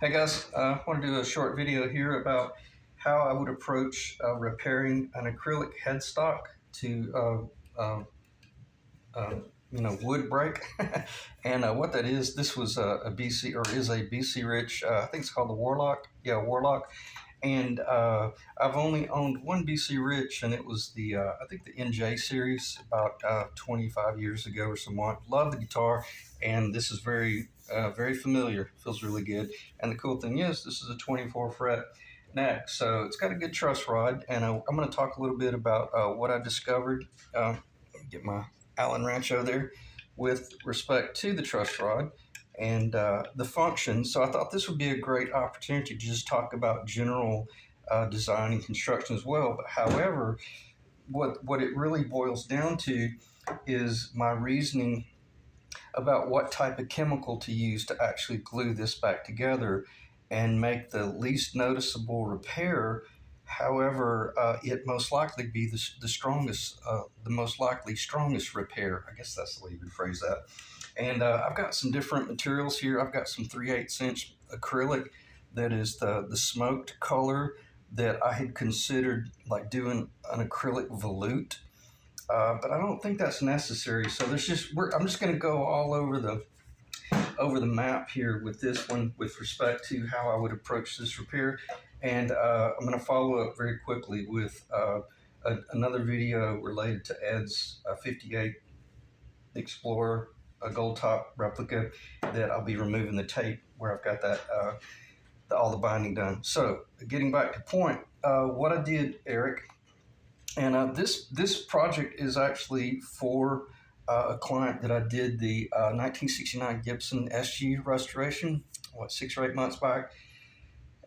Hey guys, I want to do a short video here about how I would approach repairing an acrylic headstock to wood break. And what that is, this was a BC, or is a BC Rich, I think it's called the Warlock. Yeah, Warlock. And I've only owned one BC Rich, and it was the I think the NJ series about 25 years ago or somewhat. Love the guitar, and this is very familiar. Feels really good. And the cool thing is, this is a 24 fret neck, so it's got a good truss rod. And I'm going to talk a little bit about what I discovered. Get my Allen Rancho there with respect to the truss rod and the function. So I thought this would be a great opportunity to just talk about general design and construction as well. But however, what it really boils down to is my reasoning about what type of chemical to use to actually glue this back together and make the least noticeable repair. However, it most likely be the strongest, the most likely strongest repair. I guess that's the way you would phrase that. And I've got some different materials here. I've got some 3/8" acrylic that is the smoked color that I had considered like doing an acrylic volute, but I don't think that's necessary. So I'm just going to go all over the map here with this one with respect to how I would approach this repair. And I'm going to follow up very quickly with another video related to Ed's 58 Explorer, a gold top replica that I'll be removing the tape where I've got that all the binding done. So getting back to point, what I did, Eric, and this project is actually for a client that I did the 1969 Gibson SG restoration, 6 or 8 months back,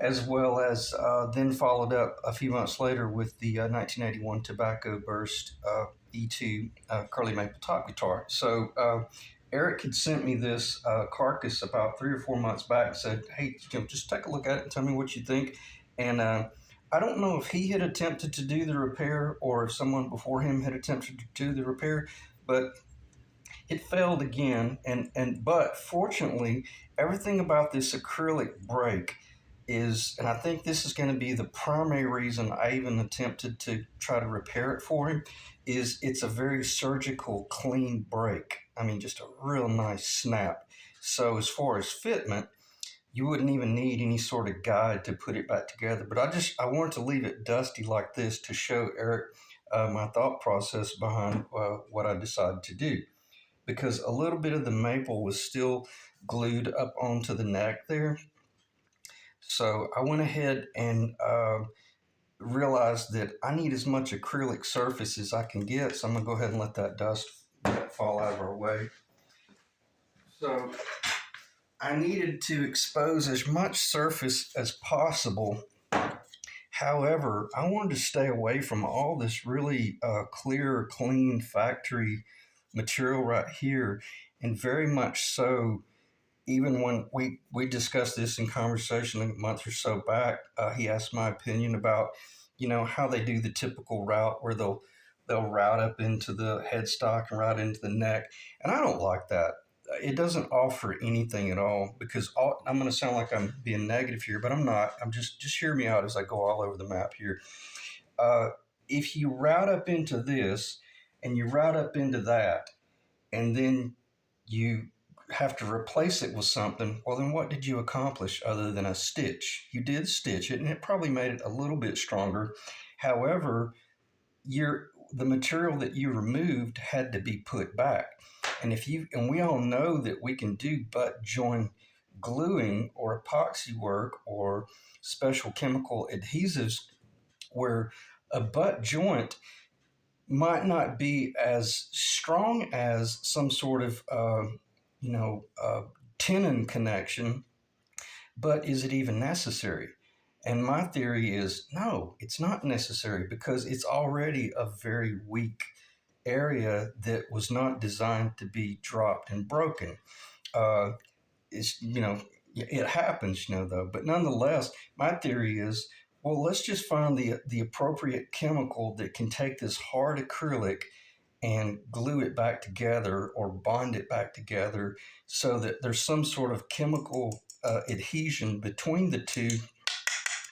as well as then followed up a few months later with the 1981 Tobacco Burst E2 Curly Maple top guitar. So Eric had sent me this carcass about 3 or 4 months back and said, hey, just take a look at it and tell me what you think. And I don't know if he had attempted to do the repair or if someone before him had attempted to do the repair, but it failed again. But fortunately, everything about this acrylic break is, and I think this is going to be the primary reason I even attempted to try to repair it for him, is it's a very surgical, clean break. I mean, just a real nice snap. So as far as fitment, you wouldn't even need any sort of guide to put it back together. But I wanted to leave it dusty like this to show Eric my thought process behind what I decided to do, because a little bit of the maple was still glued up onto the neck there. So I went ahead and realized that I need as much acrylic surface as I can get. So I'm gonna go ahead and let that dust fall out of our way. So I needed to expose as much surface as possible. However, I wanted to stay away from all this really clear, clean factory material right here. And very much so, even when we discussed this in conversation a month or so back, he asked my opinion about, how they do the typical route where they'll route up into the headstock and route into the neck. And I don't like that. It doesn't offer anything at all, because I'm going to sound like I'm being negative here, but I'm not. I'm just hear me out as I go all over the map here. If you route up into this and you route up into that, and then you have to replace it with something, well, then what did you accomplish other than a stitch? You did stitch it, and it probably made it a little bit stronger. However, the material that you removed had to be put back. And we all know that we can do butt joint gluing or epoxy work or special chemical adhesives where a butt joint might not be as strong as some sort of tenon connection, but is it even necessary? And my theory is no, it's not necessary, because it's already a very weak area that was not designed to be dropped and broken. Uh, it happens, though. But nonetheless, my theory is, well, let's just find the appropriate chemical that can take this hard acrylic and glue it back together or bond it back together, so that there's some sort of chemical adhesion between the two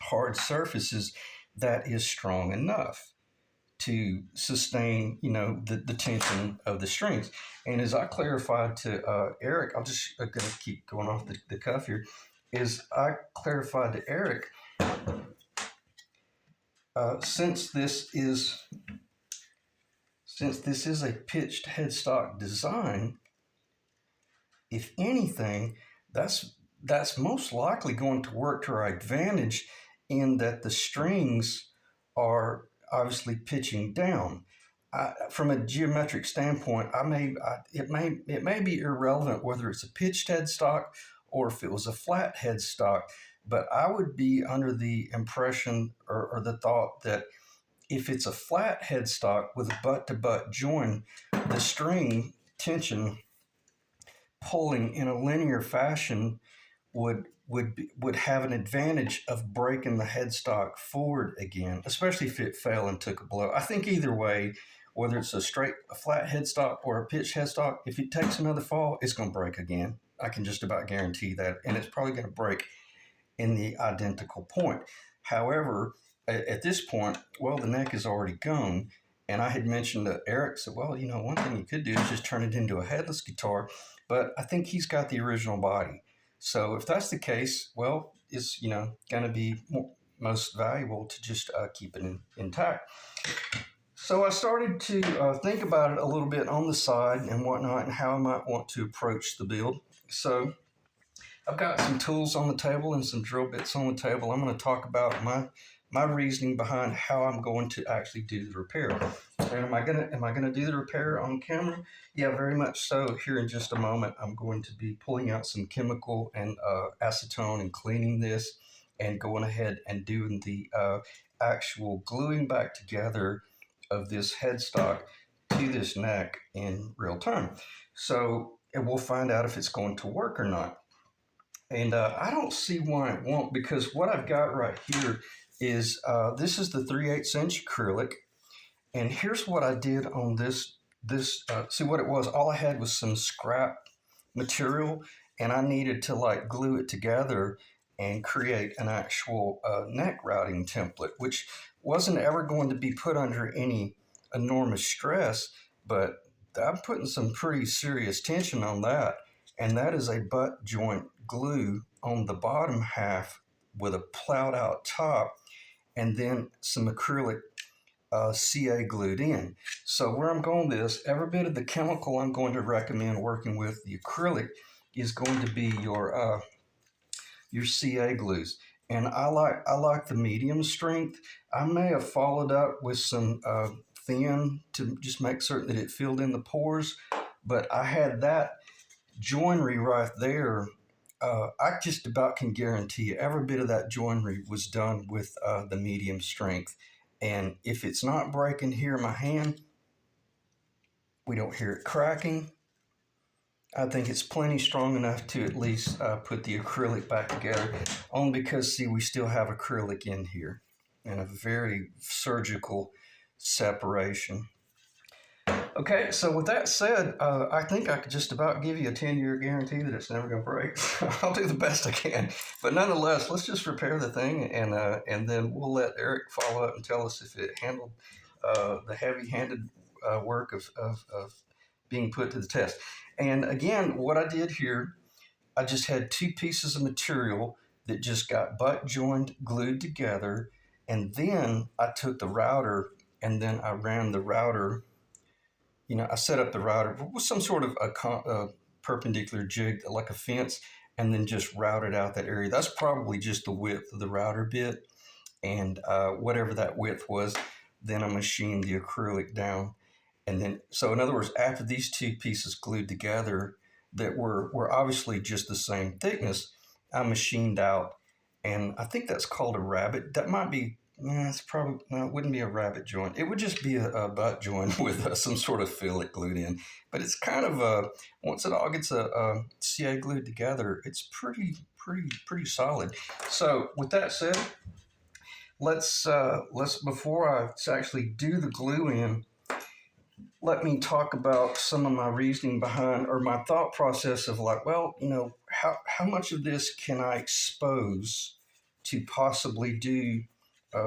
hard surfaces that is strong enough to sustain, the tension of the strings. And as I clarified to Eric, I'm just going to keep going off the cuff here, is I clarified to Eric, since this is a pitched headstock design, if anything, that's most likely going to work to our advantage in that the strings are obviously pitching down. From a geometric standpoint, it may be irrelevant whether it's a pitched headstock or if it was a flat headstock, but I would be under the impression or the thought that if it's a flat headstock with a butt-to-butt join, the string tension pulling in a linear fashion would have an advantage of breaking the headstock forward again, especially if it fell and took a blow. I think either way, whether it's a flat headstock or a pitched headstock, if it takes another fall, it's going to break again. I can just about guarantee that, and it's probably going to break in the identical point. However, at this point, well, the neck is already gone, and I had mentioned that Eric said, well, one thing you could do is just turn it into a headless guitar, but I think he's got the original body. So if that's the case, well, it's, going to be most valuable to just keep it intact. So I started to think about it a little bit on the side and whatnot and how I might want to approach the build. So I've got some tools on the table and some drill bits on the table. I'm going to talk about my reasoning behind how I'm going to actually do the repair. And am I gonna do the repair on camera? Yeah, very much so. Here in just a moment, I'm going to be pulling out some chemical and acetone and cleaning this, and going ahead and doing the actual gluing back together of this headstock to this neck in real time. So we'll find out if it's going to work or not. And I don't see why it won't, because what I've got right here is this is the 3/8 inch acrylic, and here's what I did on this. See what it was? All I had was some scrap material, and I needed to glue it together and create an actual neck routing template, which wasn't ever going to be put under any enormous stress, but I'm putting some pretty serious tension on that, and that is a butt joint glue on the bottom half with a plowed out top, and then some acrylic CA glued in. So where I'm going with this, every bit of the chemical I'm going to recommend working with the acrylic is going to be your CA glues. And I like the medium strength. I may have followed up with some thin to just make certain that it filled in the pores, but I had that joinery right there. I just about can guarantee every bit of that joinery was done with the medium strength. And if it's not breaking here in my hand, we don't hear it cracking, I think it's plenty strong enough to at least put the acrylic back together, only because, see, we still have acrylic in here and a very surgical separation. Okay, so with that said, I think I could just about give you a 10-year guarantee that it's never going to break. I'll do the best I can. But nonetheless, let's just repair the thing, and then we'll let Eric follow up and tell us if it handled the heavy-handed work of being put to the test. And again, what I did here, I just had two pieces of material that just got butt joined, glued together, and then I took the router and then I ran the router. I set up the router with some sort of a perpendicular jig, like a fence, and then just routed out that area. That's probably just the width of the router bit, and whatever that width was, then I machined the acrylic down. And then, so in other words, after these two pieces glued together that were obviously just the same thickness, I machined out, and I think that's called a rabbet. That might be, it's probably, no, it wouldn't be a rabbet joint. It would just be a butt joint with some sort of fillet glued in. But it's kind of once it all gets a CA glued together, it's pretty solid. So with that said, let's before I actually do the glue in, let me talk about some of my reasoning behind, or my thought process of how much of this can I expose to possibly do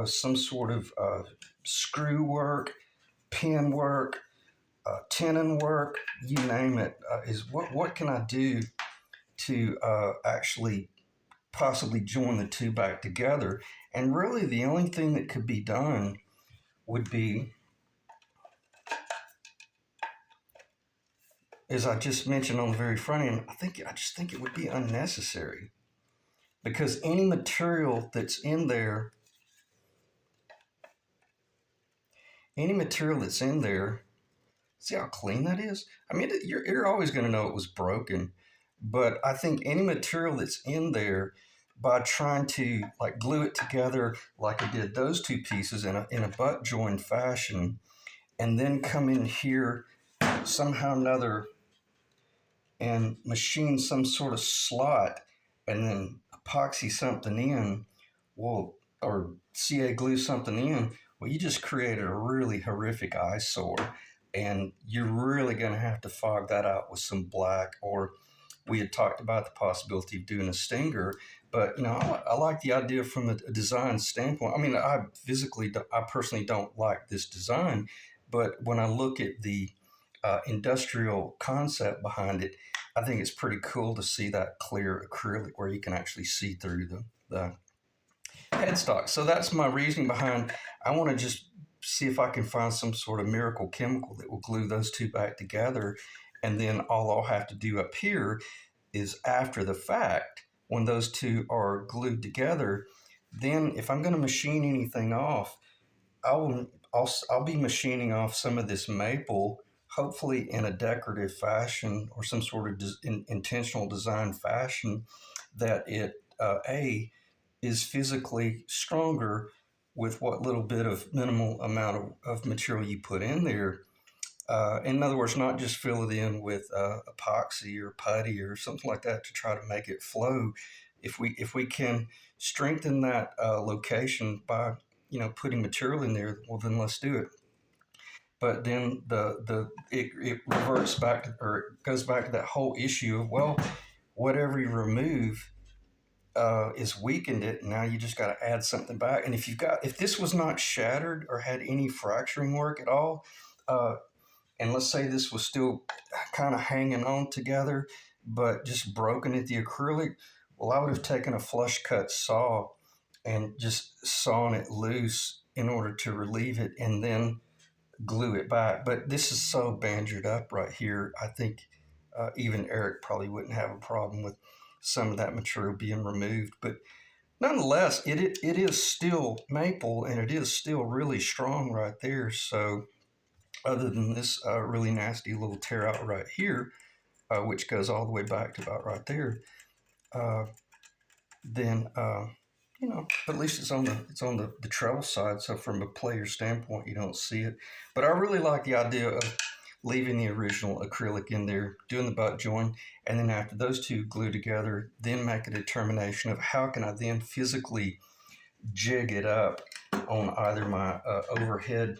some sort of screw work, pin work, tenon work, you name it. Is what can I do to actually possibly join the two back together? And really, the only thing that could be done would be, as I just mentioned on the very front end, I just think it would be unnecessary because any material that's in there, any material that's in there, see how clean that is? I mean, you're always going to know it was broken, but I think any material that's in there, by trying to like glue it together like I did those two pieces in a butt joint fashion, and then come in here somehow or another and machine some sort of slot and then epoxy something in, well, or CA glue something in, well, you just created a really horrific eyesore. And you're really going to have to fog that out with some black, or we had talked about the possibility of doing a stinger. But, I like the idea from a design standpoint. I mean, I personally don't like this design, but when I look at the industrial concept behind it, I think it's pretty cool to see that clear acrylic where you can actually see through the headstock. So that's my reasoning behind. I want to just see if I can find some sort of miracle chemical that will glue those two back together. And then all I'll have to do up here is after the fact, when those two are glued together, then if I'm going to machine anything off, I'll be machining off some of this maple, hopefully in a decorative fashion or some sort of intentional design fashion that it is physically stronger with what little bit of minimal amount of material you put in there. In other words, not just fill it in with epoxy or putty or something like that to try to make it flow. If we can strengthen that location by putting material in there, well then let's do it. But then it reverts back to, or it goes back to that whole issue of, well, whatever you remove is weakened it. Now you just got to add something back. And if this was not shattered or had any fracturing work at all, and let's say this was still kind of hanging on together, but just broken at the acrylic, well, I would have taken a flush cut saw and just sawn it loose in order to relieve it and then glue it back. But this is so bangered up right here. I think even Eric probably wouldn't have a problem with some of that material being removed. But nonetheless, it is still maple and it is still really strong right there. So other than this really nasty little tear out right here, which goes all the way back to about right there, uh, then at least it's on the treble side. So from a player standpoint, you don't see it. But I really like the idea of leaving the original acrylic in there, doing the butt joint, and then after those two glue together, then make a determination of how can I then physically jig it up on either my overhead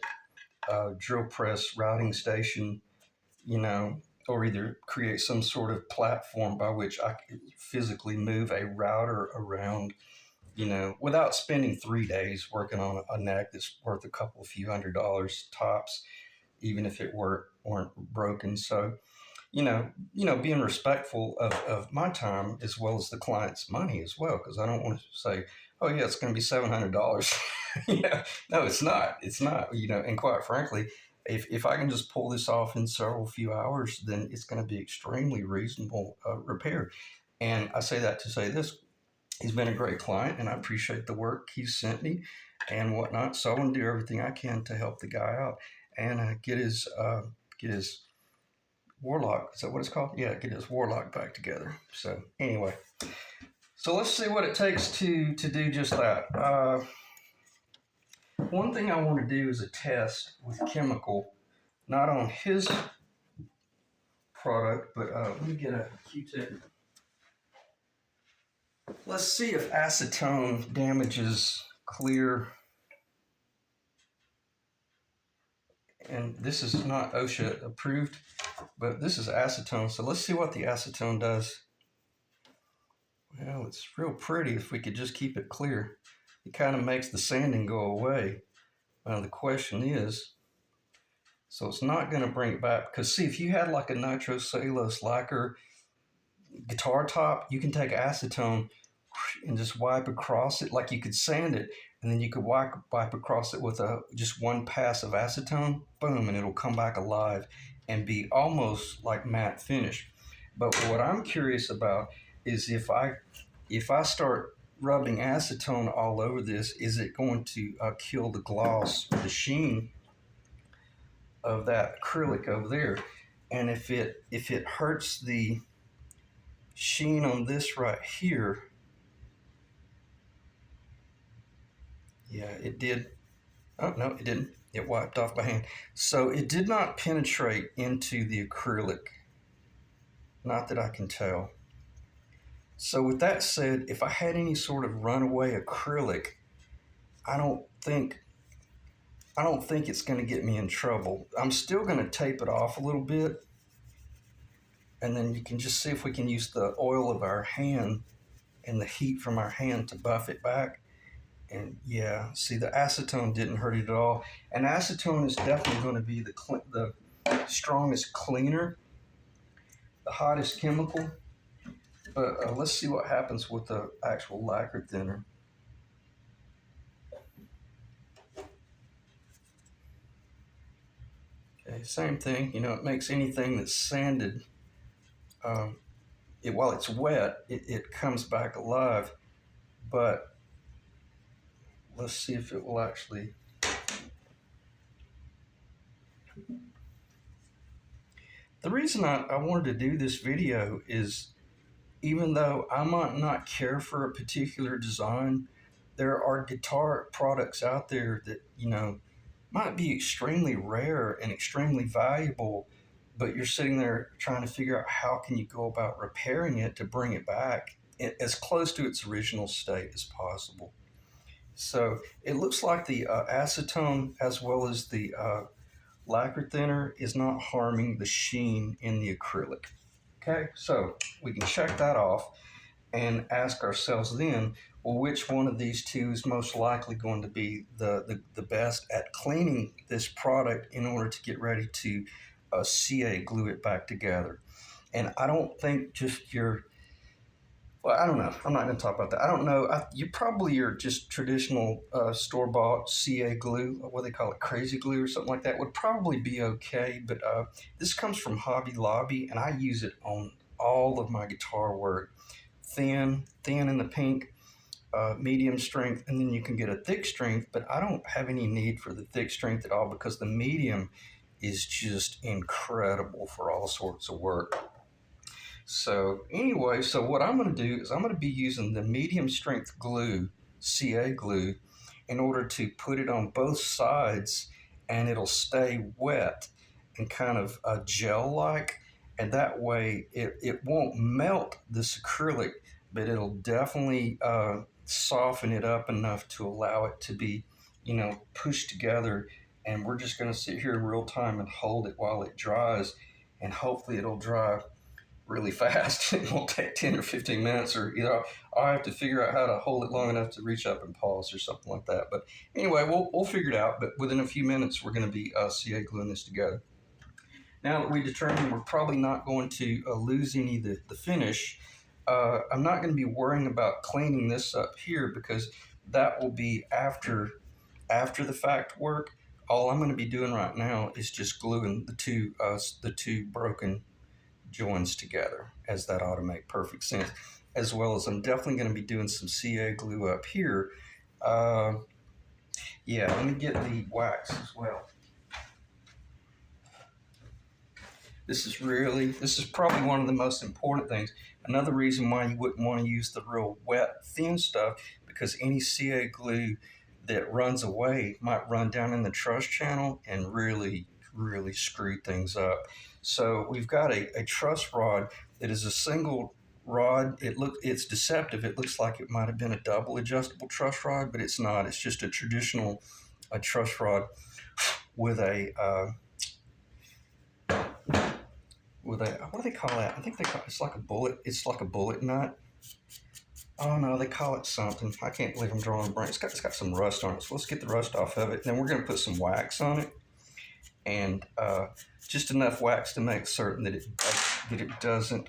drill press routing station, or either create some sort of platform by which I could physically move a router around, without spending 3 days working on a neck that's worth a couple of few $100s tops, even if it weren't broken. So, being respectful of my time as well as the client's money as well, because I don't want to say, oh yeah, it's going to be $700. No, it's not. It's not. And quite frankly, if I can just pull this off in several few hours, then it's going to be extremely reasonable repair. And I say that to say this: he's been a great client, and I appreciate the work he's sent me and whatnot. So I want to do everything I can to help the guy out and get his warlock. Is that what it's called? Yeah, get his warlock back together. So anyway, so let's see what it takes to do just that. One thing I want to do is a test with chemical, not on his product, but let me get a Q-tip. Let's see if acetone damages clear. And this is not OSHA approved, but this is acetone. So let's see what the acetone does. Well, it's real pretty if we could just keep it clear. It kind of makes the sanding go away. The question is, so it's not going to bring it back because see, if you had like a nitrocellulose lacquer guitar top, you can take acetone and just wipe across it like you could sand it, and then you could wipe across it with a just one pass of acetone, boom, and it'll come back alive and be almost like matte finish. But what I'm curious about is if I start rubbing acetone all over this, is it going to kill the gloss, the sheen of that acrylic over there? And if it hurts the sheen on this right here, yeah, it did. Oh, no, it didn't. It wiped off my hand. So it did not penetrate into the acrylic. Not that I can tell. So with that said, if I had any sort of runaway acrylic, I don't think it's going to get me in trouble. I'm still going to tape it off a little bit, and then you can just see if we can use the oil of our hand and the heat from our hand to buff it back. And yeah, see, the acetone didn't hurt it at all. And acetone is definitely going to be the strongest cleaner, the hottest chemical. But let's see what happens with the actual lacquer thinner. Okay, same thing. It makes anything that's sanded, while it's wet, it comes back alive. But let's see if it will actually. The reason I wanted to do this video is, even though I might not care for a particular design, there are guitar products out there that, might be extremely rare and extremely valuable, but you're sitting there trying to figure out how can you go about repairing it to bring it back as close to its original state as possible. So it looks like the acetone as well as the lacquer thinner is not harming the sheen in the acrylic. Okay, so we can check that off and ask ourselves then, well, which one of these two is most likely going to be the best at cleaning this product in order to get ready to CA glue it back together. And I don't think just well, I don't know. I'm not going to talk about that. I don't know. You probably are just traditional store-bought CA glue, what they call it, crazy glue or something like that, would probably be okay. But this comes from Hobby Lobby, and I use it on all of my guitar work. Thin in the pink, medium strength, and then you can get a thick strength, but I don't have any need for the thick strength at all because the medium is just incredible for all sorts of work. So anyway, so what I'm going to do is I'm going to be using the medium strength glue, CA glue, in order to put it on both sides, and it'll stay wet and kind of gel-like, and that way it won't melt this acrylic, but it'll definitely soften it up enough to allow it to be, pushed together. And we're just going to sit here in real time and hold it while it dries, and hopefully it'll dry really fast. It won't take 10 or 15 minutes, or I'll have to figure out how to hold it long enough to reach up and pause or something like that. But anyway, we'll figure it out. But within a few minutes, we're going to be CA gluing this together. Now that we determined we're probably not going to lose any of the finish, I'm not going to be worrying about cleaning this up here because that will be after the fact work. All I'm going to be doing right now is just gluing the two broken joins together, as that ought to make perfect sense. As well as I'm definitely going to be doing some CA glue up here. Yeah, let me get the wax as well. This is probably one of the most important things. Another reason why you wouldn't want to use the real wet, thin stuff, because any CA glue that runs away might run down in the truss channel and really, really screw things up. So we've got a truss rod that is a single rod. It's deceptive. It looks like it might have been a double adjustable truss rod, but it's not. It's just a traditional truss rod with a what do they call that? I think it's like a bullet. It's like a bullet nut. Oh no, they call it something. I can't believe I'm drawing a blank. It's got some rust on it. So let's get the rust off of it. Then we're going to put some wax on it, and just enough wax to make certain that it doesn't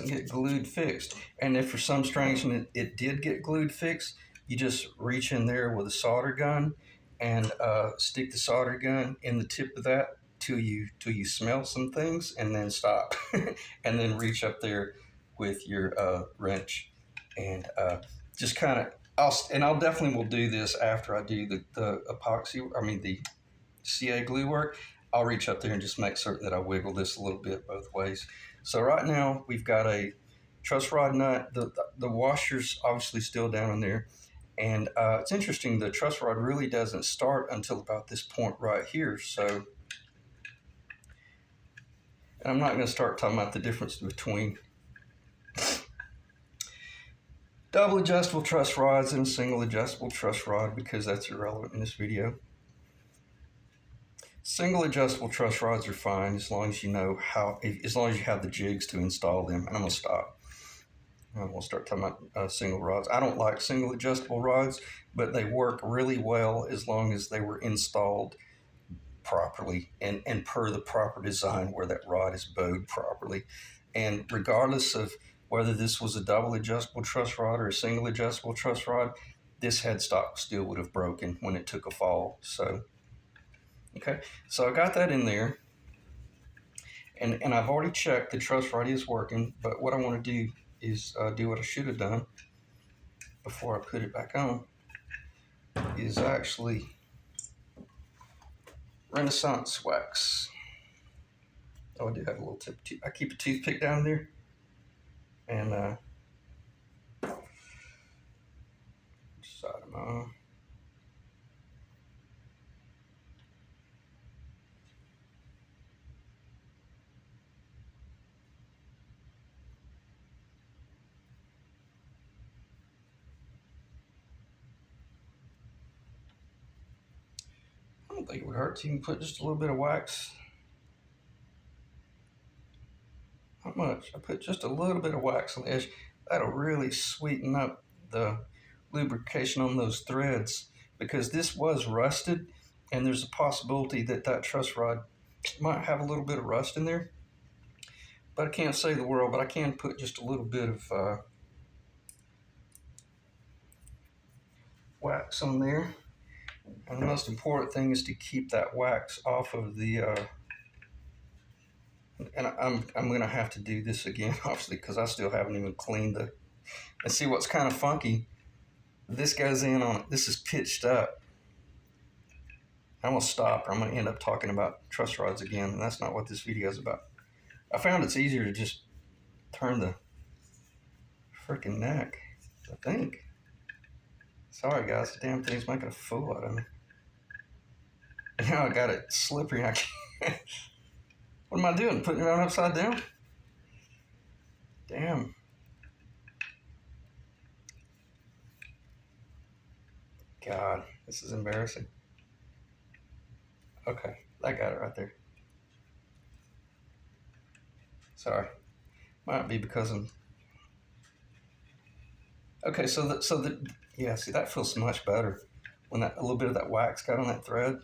get glued fixed. And if for some strange reason it did get glued fixed, you just reach in there with a solder gun and stick the solder gun in the tip of that till you smell some things, and then stop, and then reach up there with your wrench and just kind of. I'll definitely will do this after I do the epoxy. I mean the CA glue work. I'll reach up there and just make certain that I wiggle this a little bit both ways. So right now we've got a truss rod nut. The washer's obviously still down in there. And it's interesting, the truss rod really doesn't start until about this point right here. So, and I'm not going to start talking about the difference between double adjustable truss rods and a single adjustable truss rod because that's irrelevant in this video. Single adjustable truss rods are fine as long as you know as long as you have the jigs to install them. And I'm going to stop. I'm going to start talking about single rods. I don't like single adjustable rods, but they work really well as long as they were installed properly and per the proper design where that rod is bowed properly. And regardless of whether this was a double adjustable truss rod or a single adjustable truss rod, this headstock still would have broken when it took a fall. So, okay, so I got that in there. And I've already checked the truss rod is working, but what I want to do is do what I should have done before I put it back on, is actually Renaissance wax. Oh, I do have a little tip. I keep a toothpick down there, and side of my arm. I don't think it would hurt to even put just a little bit of wax. Not much. I put just a little bit of wax on the edge. That'll really sweeten up the lubrication on those threads because this was rusted, and there's a possibility that that truss rod might have a little bit of rust in there. But I can't save the world, but I can put just a little bit of wax on there. And the most important thing is to keep that wax off of the and I'm going to have to do this again, obviously, because I still haven't even cleaned the. And see what's kind of funky. This goes in on it. This is pitched up. I'm going to stop, or I'm going to end up talking about truss rods again, and that's not what this video is about. I found it's easier to just turn the freaking neck, I think. Sorry, guys, the damn thing's making a fool out of me. Now I got it slippery. I can't. What am I doing? Putting it on upside down? Damn. God, this is embarrassing. Okay, I got it right there. Sorry. Might be because I'm. Okay, yeah, see, that feels much better when a little bit of that wax got on that thread.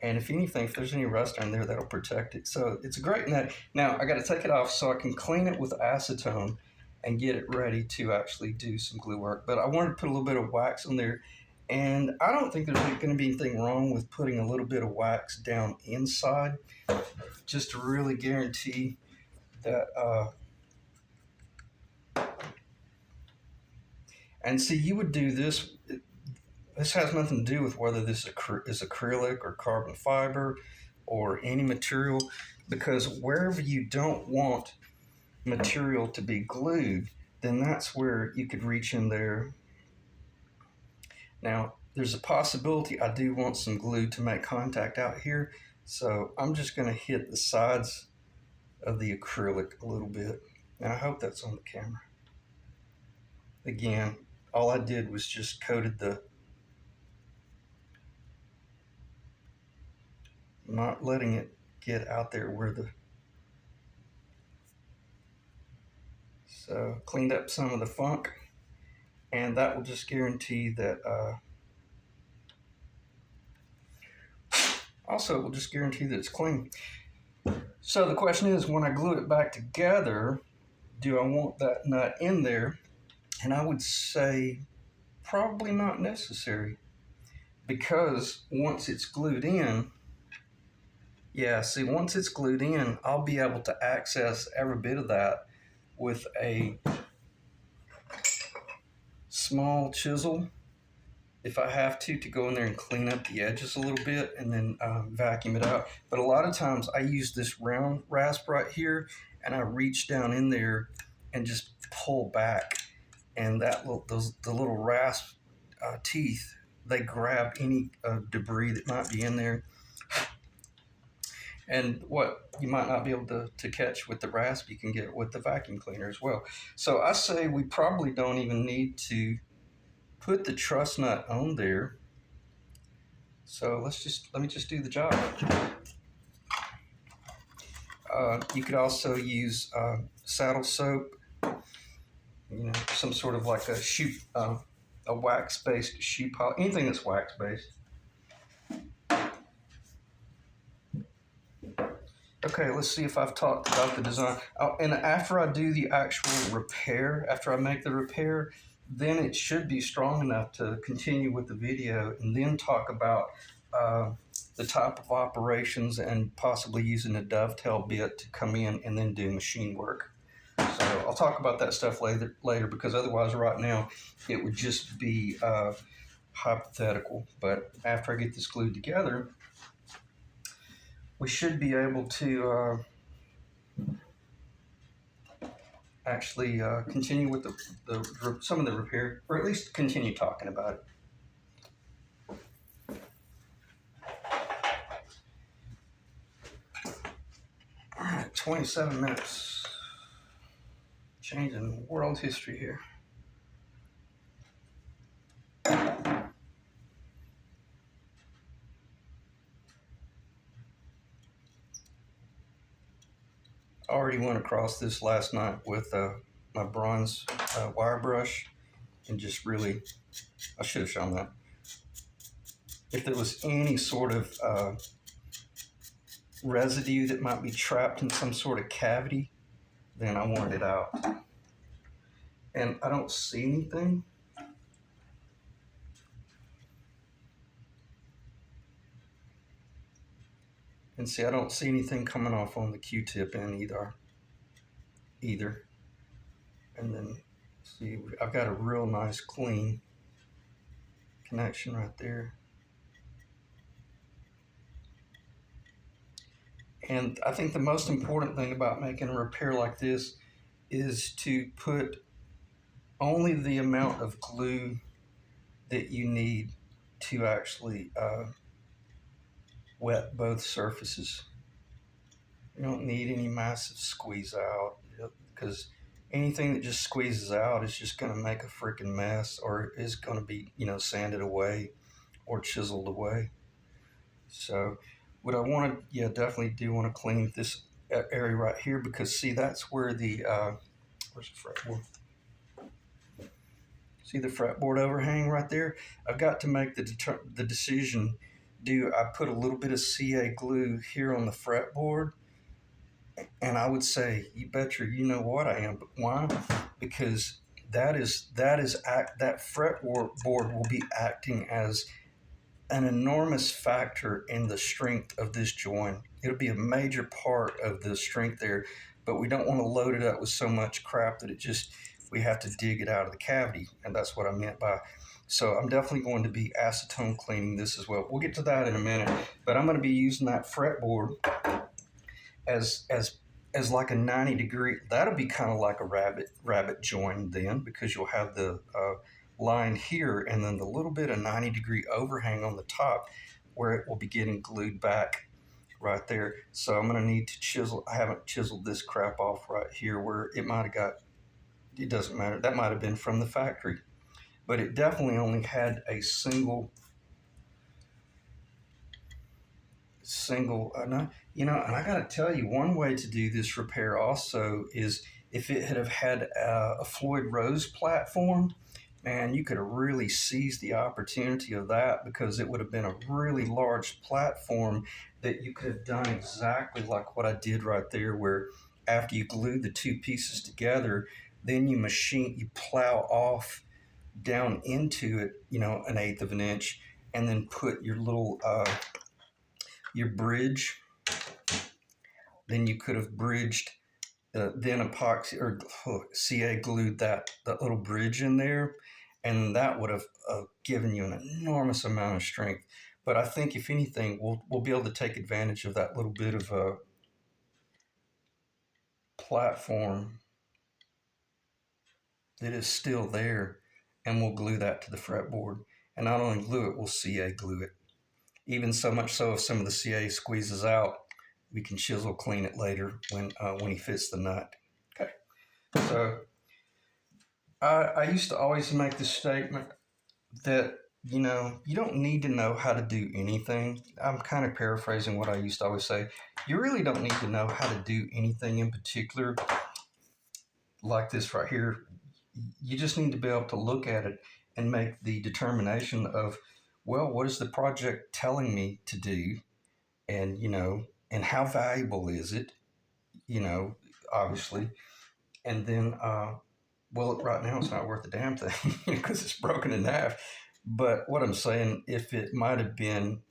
And if anything, if there's any rust on there, that'll protect it. So it's a great net. Now I got to take it off so I can clean it with acetone and get it ready to actually do some glue work. But I wanted to put a little bit of wax on there. And I don't think there's going to be anything wrong with putting a little bit of wax down inside just to really guarantee that. And see, you would do this. This has nothing to do with whether this is acrylic or carbon fiber or any material, because wherever you don't want material to be glued, then that's where you could reach in there. Now, there's a possibility I do want some glue to make contact out here, so I'm just going to hit the sides of the acrylic a little bit, and I hope that's on the camera. Again, all I did was just coated the, not letting it get out there where the, So cleaned up some of the funk, and that will just guarantee that. Also, it will just guarantee that it's clean. So the question is, when I glue it back together, do I want that nut in there? And I would say probably not necessary, because once it's glued in, once it's glued in, I'll be able to access every bit of that with a small chisel if I have to go in there and clean up the edges a little bit and then vacuum it out. But a lot of times I use this round rasp right here, and I reach down in there and just pull back, and the little rasp teeth, they grab any debris that might be in there, and what you might not be able to catch with the rasp, you can get with the vacuum cleaner as well. So I say we probably don't even need to put the truss nut on there. So let me just do the job. You could also use saddle soap, some sort of like a wax-based shoe polish, anything that's wax-based. Okay, let's see if I've talked about the design. And after I do the actual repair, after I make the repair, then it should be strong enough to continue with the video and then talk about the type of operations and possibly using a dovetail bit to come in and then do machine work. So I'll talk about that stuff later, because otherwise right now it would just be hypothetical. But after I get this glued together, we should be able to actually continue with some of the repair, or at least continue talking about it. All right, 27 minutes. Changing world history here. I already went across this last night with my bronze wire brush, and just really, I should have shown that. If there was any sort of residue that might be trapped in some sort of cavity, then I wanted it out. And I don't see anything. And see, I don't see anything coming off on the Q-tip end either. And then, see, I've got a real nice clean connection right there. And I think the most important thing about making a repair like this is to put only the amount of glue that you need to actually wet both surfaces. You don't need any massive squeeze out, because anything that just squeezes out is just going to make a freaking mess, or is going to be, sanded away or chiseled away. So what I want to, definitely do want to clean this area right here, because see, that's where the, where's the fretboard? See the fretboard overhang right there? I've got to make the decision, do I put a little bit of CA glue here on the fretboard? And I would say, you betcha, you know what I am. But why? Because that fretboard will be acting as an enormous factor in the strength of this joint. It'll be a major part of the strength there, but we don't want to load it up with so much crap that we have to dig it out of the cavity. And that's what I meant by, so I'm definitely going to be acetone cleaning this as well. We'll get to that in a minute, but I'm going to be using that fretboard as like a 90-degree. That'll be kind of like a rabbit join then, because you'll have the line here and then the little bit of 90-degree overhang on the top where it will be getting glued back right there. So I'm going to need to chisel. I haven't chiseled this crap off right here where it might have got, it doesn't matter. That might have been from the factory, but it definitely only had a single, and I got to tell you, one way to do this repair also is if it had have had a Floyd Rose platform, man, you could have really seized the opportunity of that, because it would have been a really large platform that you could have done exactly like what I did right there, where after you glue the two pieces together, then you plow off down into it, an eighth of an inch, and then put your little your bridge. Then you could have bridged, then epoxy or CA glued that little bridge in there, and that would have given you an enormous amount of strength. But I think if anything, we'll be able to take advantage of that little bit of a platform that is still there, and we'll glue that to the fretboard. And not only glue it, we'll CA glue it. Even so much so, if some of the CA squeezes out, we can chisel clean it later when he fits the nut. Okay. So I used to always make this statement that, you don't need to know how to do anything. I'm kind of paraphrasing what I used to always say. You really don't need to know how to do anything in particular, like this right here. You just need to be able to look at it and make the determination of, well, what is the project telling me to do? And, and how valuable is it? You know, obviously. And then, well, right now it's not worth a damn thing because it's broken in half. But what I'm saying, if it might have been,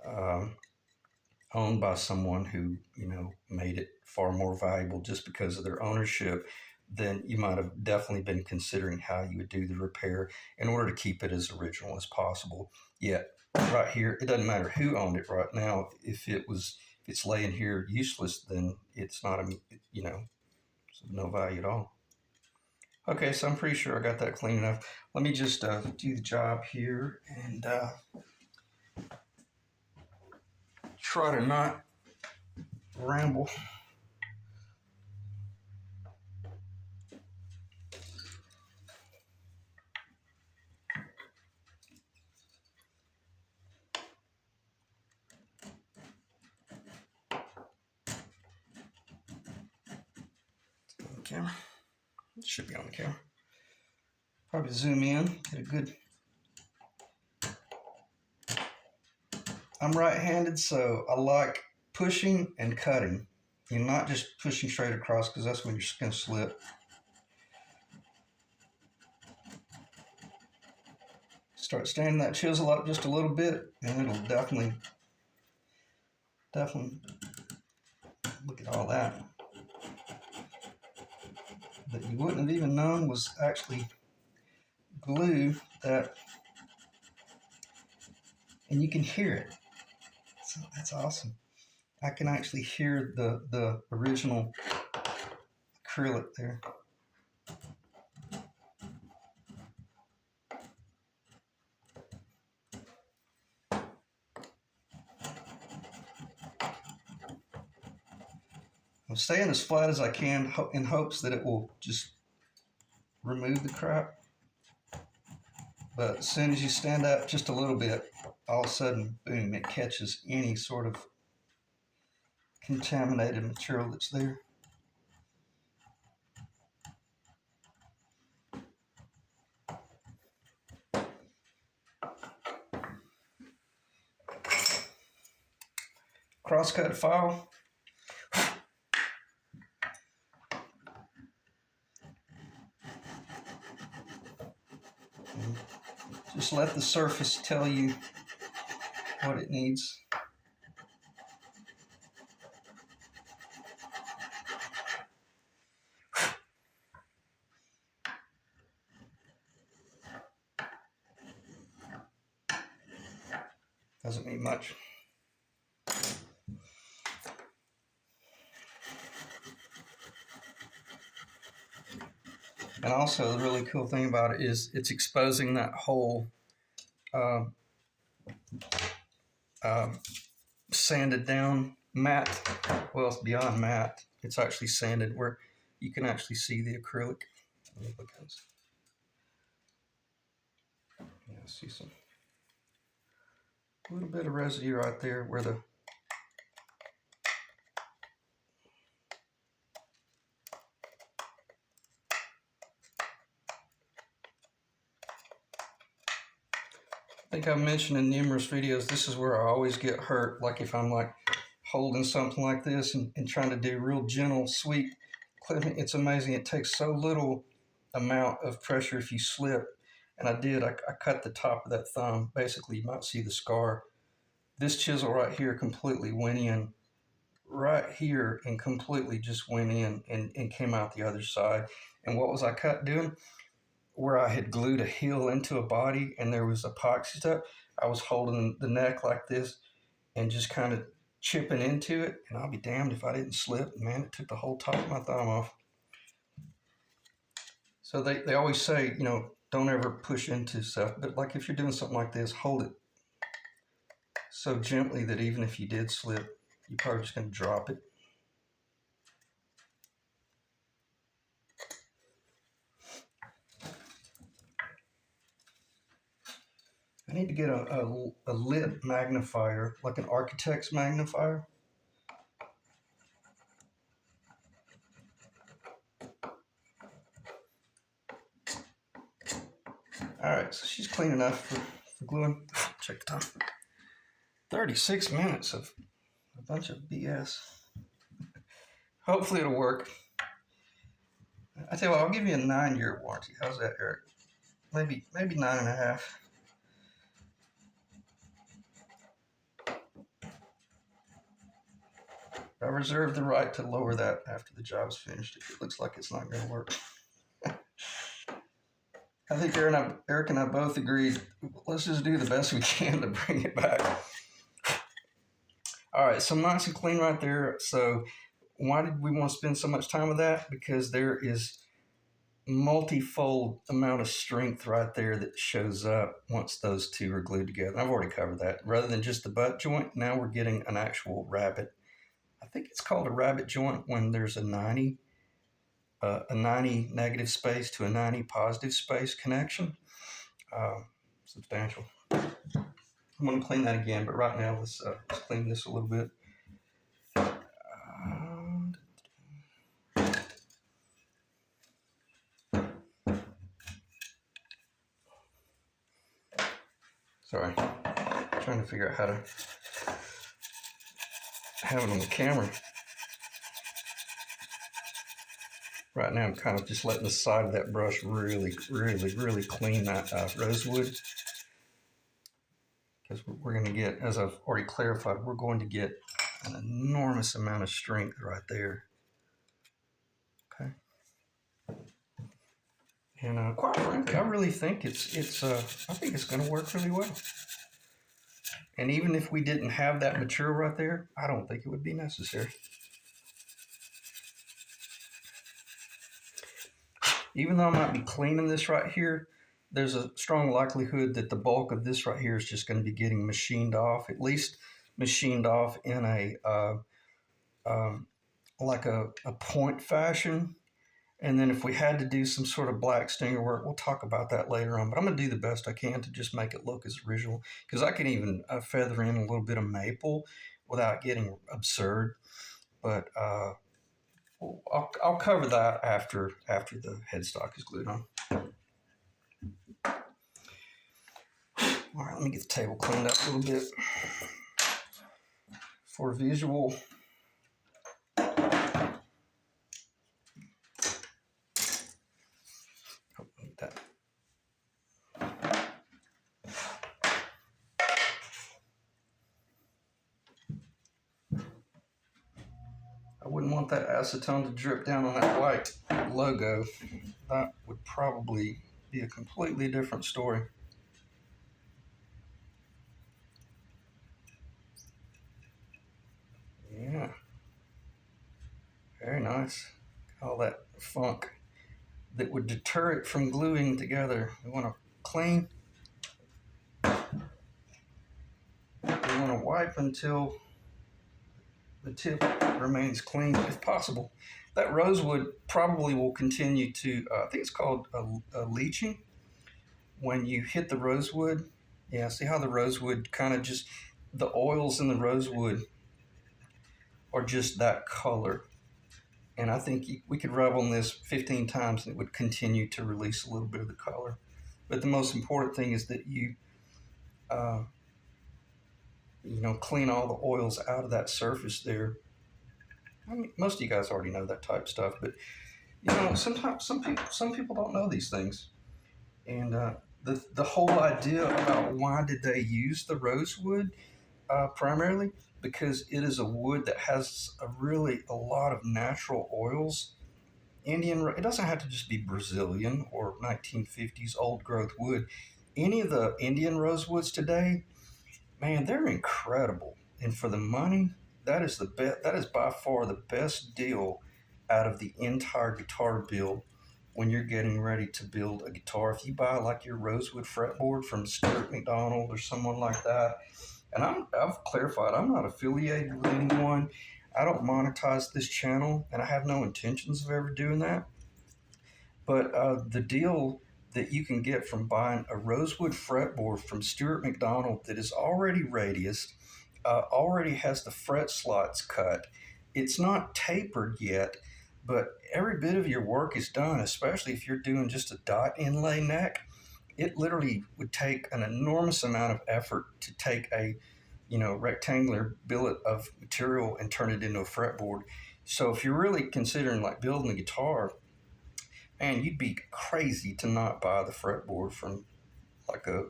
um, owned by someone who, made it far more valuable just because of their ownership, then you might have definitely been considering how you would do the repair in order to keep it as original as possible. Yet, right here, it doesn't matter who owned it right now. If it's laying here useless, then it's not it's of no value at all. Okay, so I'm pretty sure I got that clean enough. Let me just do the job here and try to not ramble. On the camera. It should be on the camera. Probably zoom in, get a good. I'm right-handed, so I like pushing and cutting. You're not just pushing straight across, because that's when you're going to slip. Start standing that chisel up just a little bit, and it'll definitely look at all that you wouldn't have even known was actually glue that, and you can hear it. So that's awesome. I can actually hear the original acrylic there. I'm staying as flat as I can in hopes that it will just remove the crap. But as soon as you stand up just a little bit, all of a sudden, boom, it catches any sort of contaminated material that's there. Crosscut file. Just let the surface tell you what it needs. Doesn't mean much. And also, the really cool thing about it is it's exposing that whole sanded down matte. Well, it's beyond matte. It's actually sanded where you can actually see the acrylic. Yeah, see some little bit of residue right there where the think I've mentioned in numerous videos, this is where I always get hurt. Like if I'm like holding something like this and trying to do real gentle, sweet clipping, it's amazing. It takes so little amount of pressure if you slip. And I did, I cut the top of that thumb. Basically, you might see the scar. This chisel right here completely went in right here and completely just went in and came out the other side. And what was I cut doing? Where I had glued a heel into a body and there was epoxy stuff, I was holding the neck like this and just kind of chipping into it. And I'll be damned if I didn't slip. Man, it took the whole top of my thumb off. So they always say, you know, don't ever push into stuff. But like if you're doing something like this, hold it so gently that even if you did slip, you're probably just going to drop it. I need to get a lit magnifier, like an architect's magnifier. All right, so she's clean enough for gluing. Check the time. 36 minutes of a bunch of BS. Hopefully it'll work. I tell you what, I'll give you a 9-year warranty. How's that, Eric? Maybe 9.5. I reserve the right to lower that after the job's finished if it looks like it's not going to work. I think Eric and I both agreed, let's just do the best we can to bring it back. All right, so nice and clean right there. So why did we want to spend so much time with that? Because there is multifold amount of strength right there that shows up once those two are glued together. I've already covered that. Rather than just the butt joint, now we're getting an actual rabbet. I think it's called a rabbet joint when there's a 90 negative space to a 90 positive space connection. Substantial. I'm going to clean that again, but right now let's clean this a little bit. Sorry, I'm trying to figure out how to have it on the camera. Right now I'm kind of just letting the side of that brush really clean that rosewood. Because we're going to get, as I've already clarified, we're going to get an enormous amount of strength right there. Okay. And quite frankly, I really think I think it's going to work really well. And even if we didn't have that material right there, I don't think it would be necessary. Even though I might be cleaning this right here, there's a strong likelihood that the bulk of this right here is just going to be getting machined off, at least machined off in a like a point fashion. And then if we had to do some sort of black stinger work, we'll talk about that later on. But I'm going to do the best I can to just make it look as original. Because I can even feather in a little bit of maple without getting absurd. But I'll cover that after the headstock is glued on. All right, let me get the table cleaned up a little bit for visual. That. I wouldn't want that acetone to drip down on that white logo. That would probably be a completely different story. Yeah. Very nice. All that funk that would deter it from gluing together. We want to clean. We want to wipe until the tip remains clean if possible. That rosewood probably will continue to, I think it's called a leaching. When you hit the rosewood, yeah, see how the rosewood kind of just, the oils in the rosewood are just that color. And I think we could rub on this 15 times and it would continue to release a little bit of the color. But the most important thing is that you uh, clean all the oils out of that surface there. I mean, most of you guys already know that type of stuff, but sometimes some people don't know these things. And the whole idea about why did they use the rosewood primarily, because it is a wood that has a lot of natural oils. It doesn't have to just be Brazilian or 1950s old growth wood. Any of the Indian rosewoods today, man, they're incredible. And for the money, that is the best. That is by far the best deal out of the entire guitar build when you're getting ready to build a guitar. If you buy like your rosewood fretboard from Stuart McDonald or someone like that, and I've clarified, I'm not affiliated with anyone. I don't monetize this channel, and I have no intentions of ever doing that. But the deal that you can get from buying a rosewood fretboard from Stuart McDonald that is already radiused, already has the fret slots cut. It's not tapered yet, but every bit of your work is done, especially if you're doing just a dot inlay neck. It literally would take an enormous amount of effort to take a rectangular billet of material and turn it into a fretboard. So if you're really considering like building a guitar, man, you'd be crazy to not buy the fretboard from like a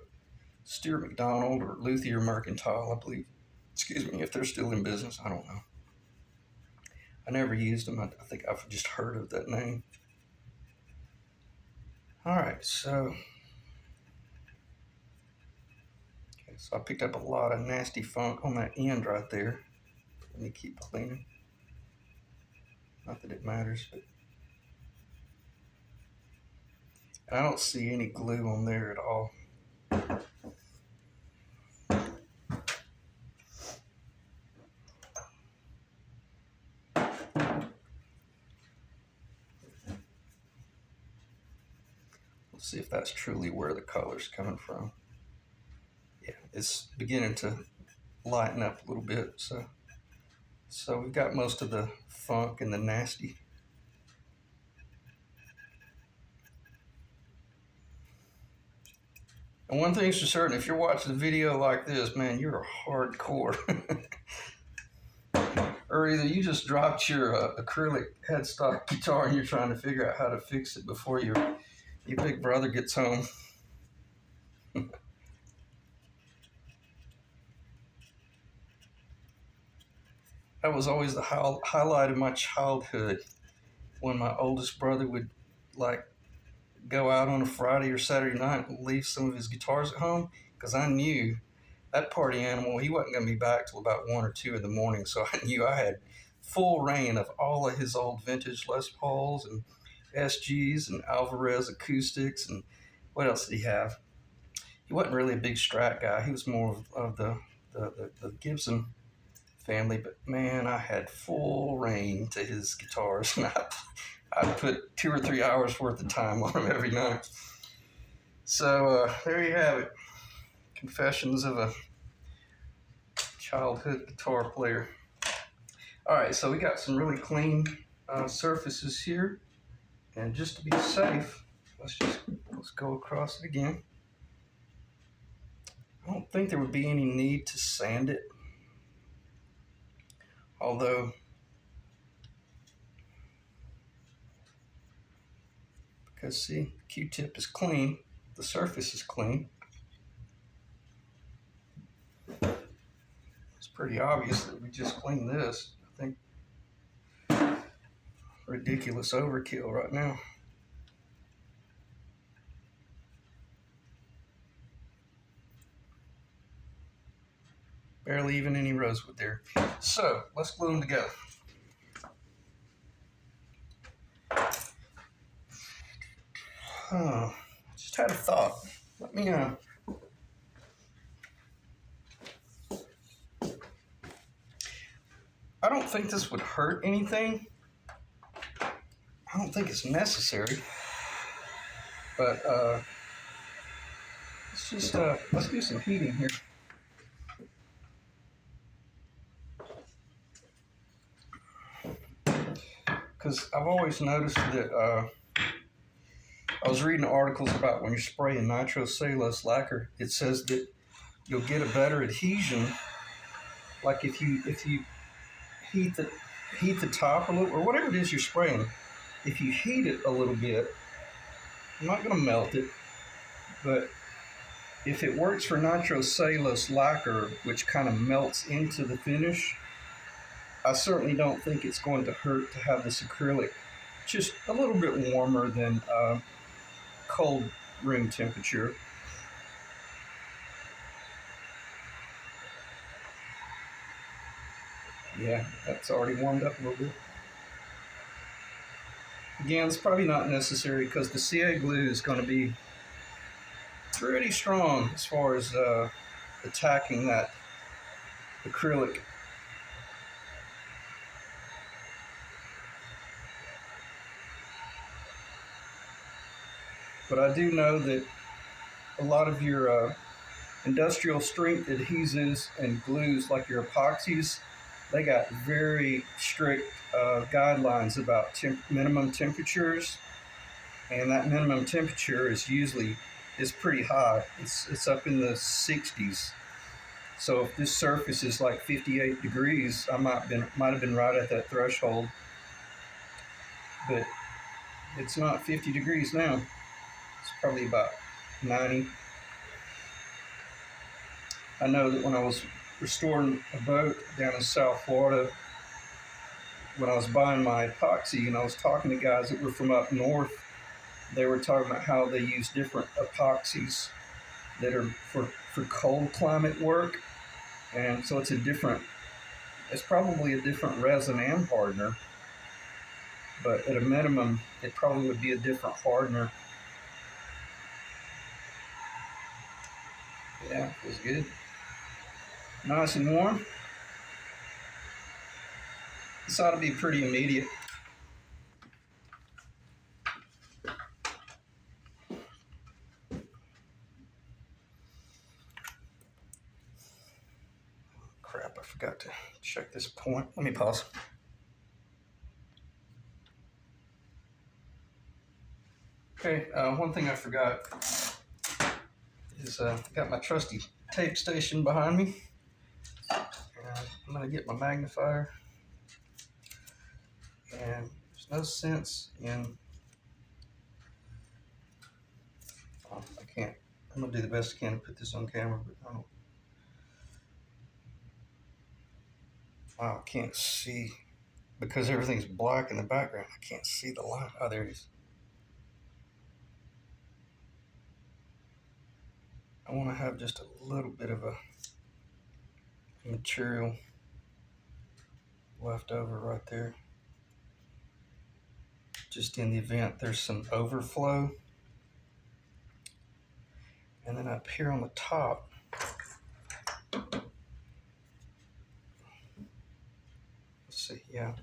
Stuart McDonald or Luthier Mercantile, I believe. Excuse me, if they're still in business, I don't know. I never used them. I think I've just heard of that name. All right, so I picked up a lot of nasty funk on that end right there. Let me keep cleaning. Not that it matters, but I don't see any glue on there at all. Let's see if that's truly where the color's coming from. Yeah, it's beginning to lighten up a little bit. So we've got most of the funk and the nasty. And one thing's for certain, if you're watching a video like this, man, you're hardcore. Or either you just dropped your acrylic headstock guitar and you're trying to figure out how to fix it before your big brother gets home. That was always the highlight of my childhood, when my oldest brother would like go out on a Friday or Saturday night and leave some of his guitars at home, because I knew that party animal, he wasn't going to be back till about 1 or 2 in the morning. So I knew I had full reign of all of his old vintage Les Pauls and SGs and Alvarez acoustics. And what else did he have? He wasn't really a big Strat guy. He was more of the Gibson family. But man, I had full reign to his guitars. And I'd put 2 or 3 hours worth of time on them every night. So there you have it. Confessions of a childhood guitar player. All right, so we got some really clean surfaces here. And just to be safe, let's go across it again. I don't think there would be any need to sand it. Although, because see, Q-tip is clean, the surface is clean. It's pretty obvious that we just cleaned this. I think ridiculous overkill right now. Barely even any rosewood there. So let's glue them together. Just had a thought. Let me I don't think this would hurt anything. I don't think it's necessary. But let's do some heating here. Because I've always noticed that I was reading articles about when you're spraying nitrocellulose lacquer, it says that you'll get a better adhesion. Like if you heat the heat the top a little, or whatever it is you're spraying, if you heat it a little bit, I'm not going to melt it, but if it works for nitrocellulose lacquer, which kind of melts into the finish, I certainly don't think it's going to hurt to have this acrylic just a little bit warmer than cold room temperature. Yeah, that's already warmed up a little bit. Again, it's probably not necessary because the CA glue is going to be pretty strong as far as attacking that acrylic. But I do know that a lot of your industrial strength adhesives and glues, like your epoxies, they got very strict guidelines about minimum temperatures, and that minimum temperature is usually pretty high. It's up in the 60s. So if this surface is like 58 degrees, I might have been right at that threshold, but it's not 50 degrees now. It's probably about 90. I know that when I was restoring a boat down in South Florida, when I was buying my epoxy and I was talking to guys that were from up north, they were talking about how they use different epoxies that are for cold climate work. And so it's probably a different resin and hardener, but at a minimum, it probably would be a different hardener. Yeah, it was good. Nice and warm. This ought to be pretty immediate. Crap, I forgot to check this point. Let me pause. Okay, one thing I forgot is I got my trusty tape station behind me. I'm going to get my magnifier. And there's no sense in... Oh, I can't. I'm going to do the best I can to put this on camera, but I don't... Wow, I can't see. Because everything's black in the background, I can't see the line. Oh, there it is. I want to have just a little bit of a material left over right there, just in the event there's some overflow. And then up here on the top, let's see, yeah.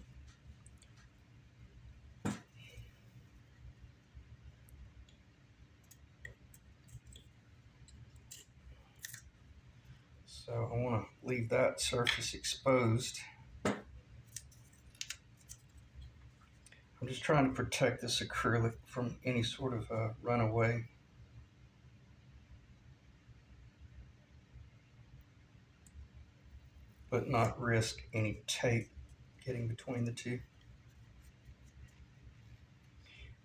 So I want to leave that surface exposed. I'm just trying to protect this acrylic from any sort of runaway. But not risk any tape getting between the two.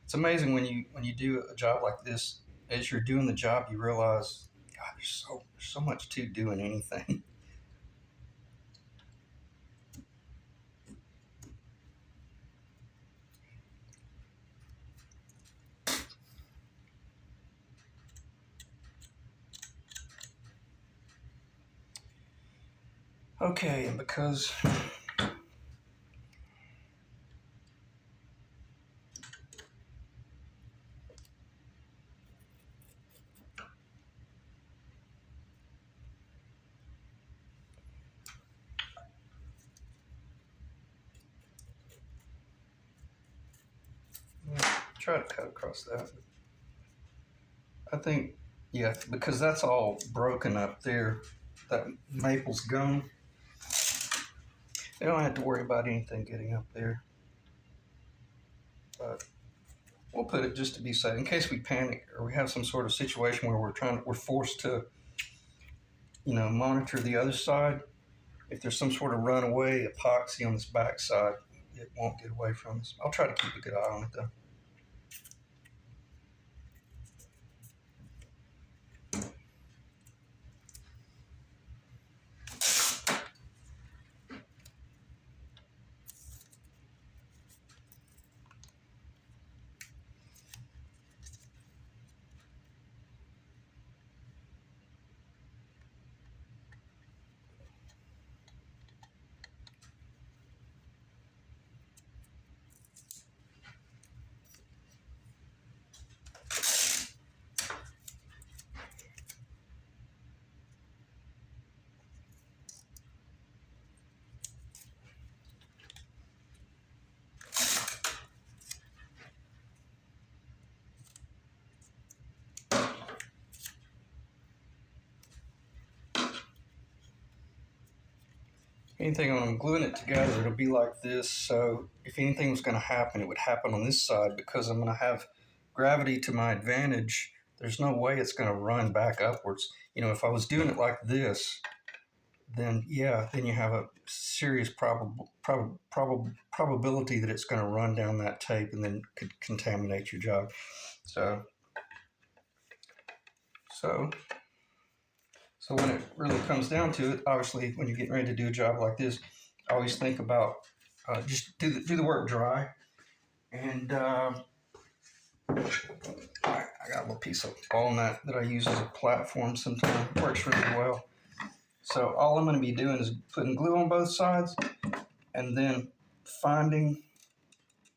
It's amazing when you do a job like this, as you're doing the job, you realize, God, there's so much to doing anything. Okay, and because try to cut across that. I think, yeah, because that's all broken up there. That maple's gone. They don't have to worry about anything getting up there. But we'll put it just to be safe, in case we panic or we have some sort of situation where we're forced to monitor the other side. If there's some sort of runaway epoxy on this back side, it won't get away from us. I'll try to keep a good eye on it though. Anything when I'm gluing it together, it'll be like this. So if anything was going to happen, it would happen on this side because I'm going to have gravity to my advantage. There's no way it's going to run back upwards. If I was doing it like this, then yeah, then you have a serious probability that it's going to run down that tape and then could contaminate your job. So when it really comes down to it, obviously, when you're getting ready to do a job like this, I always think about just do the work dry. And I got a little piece of walnut that I use as a platform sometimes. It works really well. So all I'm going to be doing is putting glue on both sides and then finding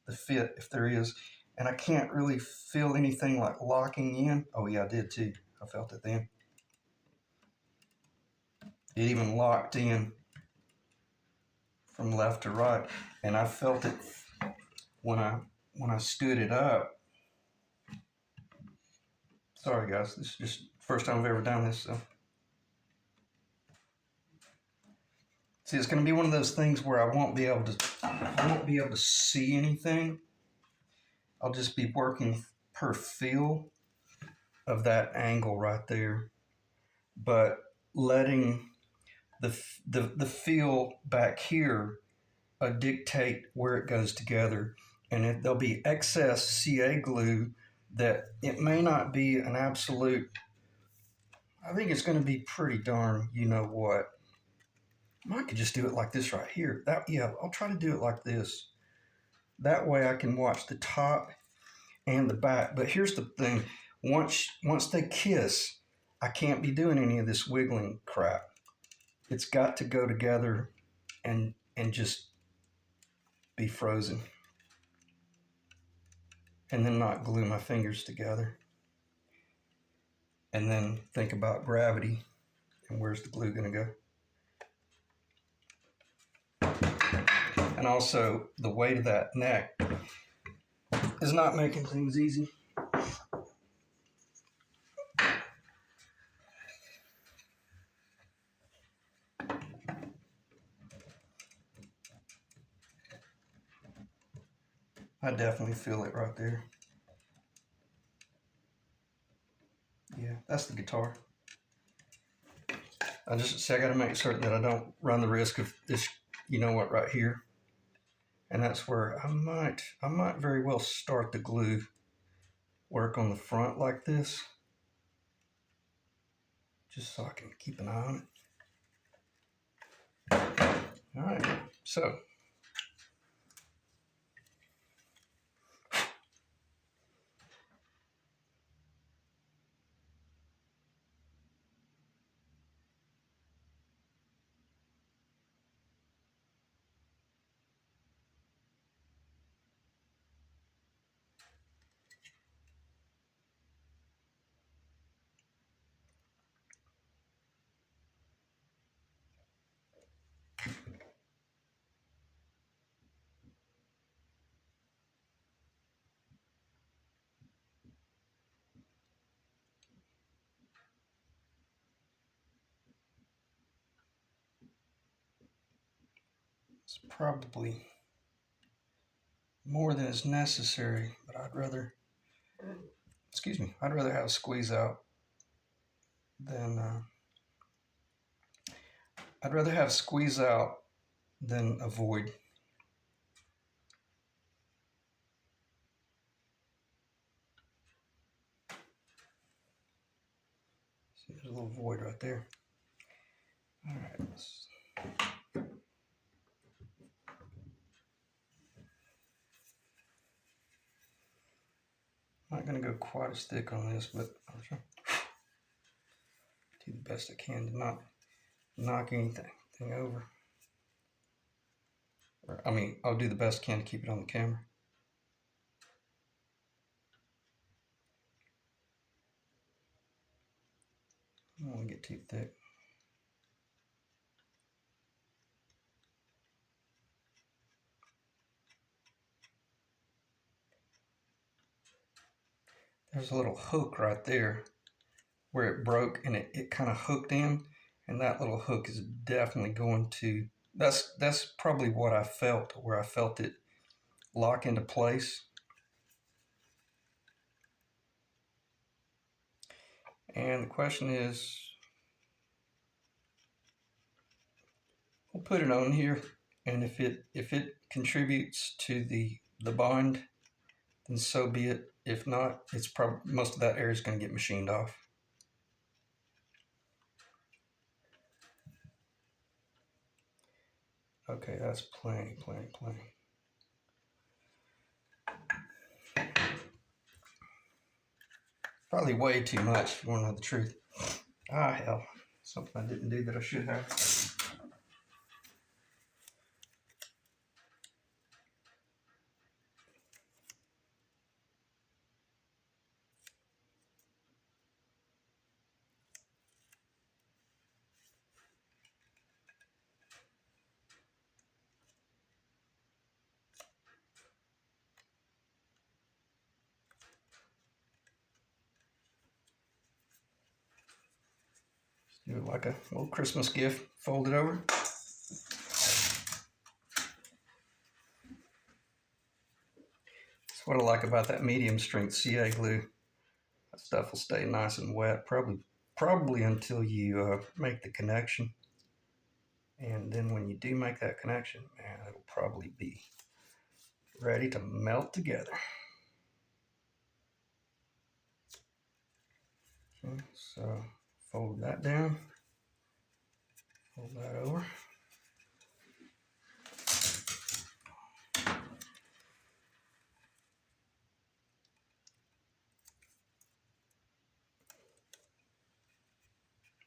the fit if there is. And I can't really feel anything like locking in. Oh yeah, I did too. I felt it then. It even locked in from left to right, and I felt it when I stood it up. Sorry guys, this is just the first time I've ever done this. So see, it's going to be one of those things where I won't be able to see anything. I'll just be working per feel of that angle right there, but letting the feel back here dictate where it goes together. And if there'll be excess CA glue that it may not be an absolute, I think it's going to be pretty darn, you know what. I could just do it like this right here. I'll try to do it like this. That way I can watch the top and the back. But here's the thing. Once they kiss, I can't be doing any of this wiggling crap. It's got to go together and just be frozen. And then not glue my fingers together. And then think about gravity and where's the glue going to go. And also the weight of that neck is not making things easy. I definitely feel it right there. Yeah, that's the guitar. I got to make certain that I don't run the risk of this, you know what, right here. And that's where I might very well start the glue work on the front like this, just so I can keep an eye on it. All right, so it's probably more than is necessary, but I'd rather have a squeeze out than I'd rather have squeeze out than a void. See, there's a little void right there. All right. I'm not going to go quite as thick on this, but I'll try to do the best I can to not knock anything over. I mean, I'll do the best I can to keep it on the camera. I don't want to get too thick. There's a little hook right there where it broke and it kind of hooked in, and that little hook is definitely going to, that's probably what I felt, where I felt it lock into place. And the question is, we'll put it on here, and if it contributes to the bond, then so be it. If not, it's probably most of that area is going to get machined off. Okay, that's plenty. Probably way too much, if you want to know the truth. Ah, hell. Something I didn't do that I should have. Do it like a little Christmas gift, fold it over. That's what I like about that medium strength CA glue. That stuff will stay nice and wet, probably until you make the connection. And then when you do make that connection, man, it'll probably be ready to melt together. Okay, so fold that down, fold that over.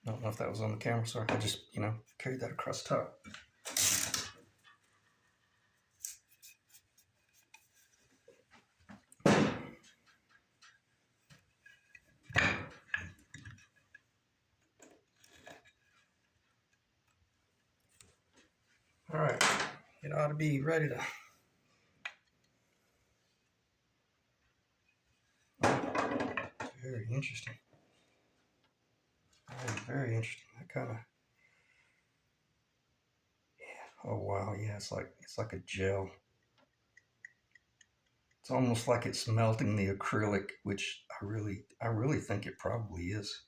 I don't know if that was on the camera, sorry. I just, carried that across the top. All right, it ought to be ready to. Very interesting. Very interesting. That kind of. Yeah. Oh wow. Yeah. It's like a gel. It's almost like it's melting the acrylic, which I really think it probably is.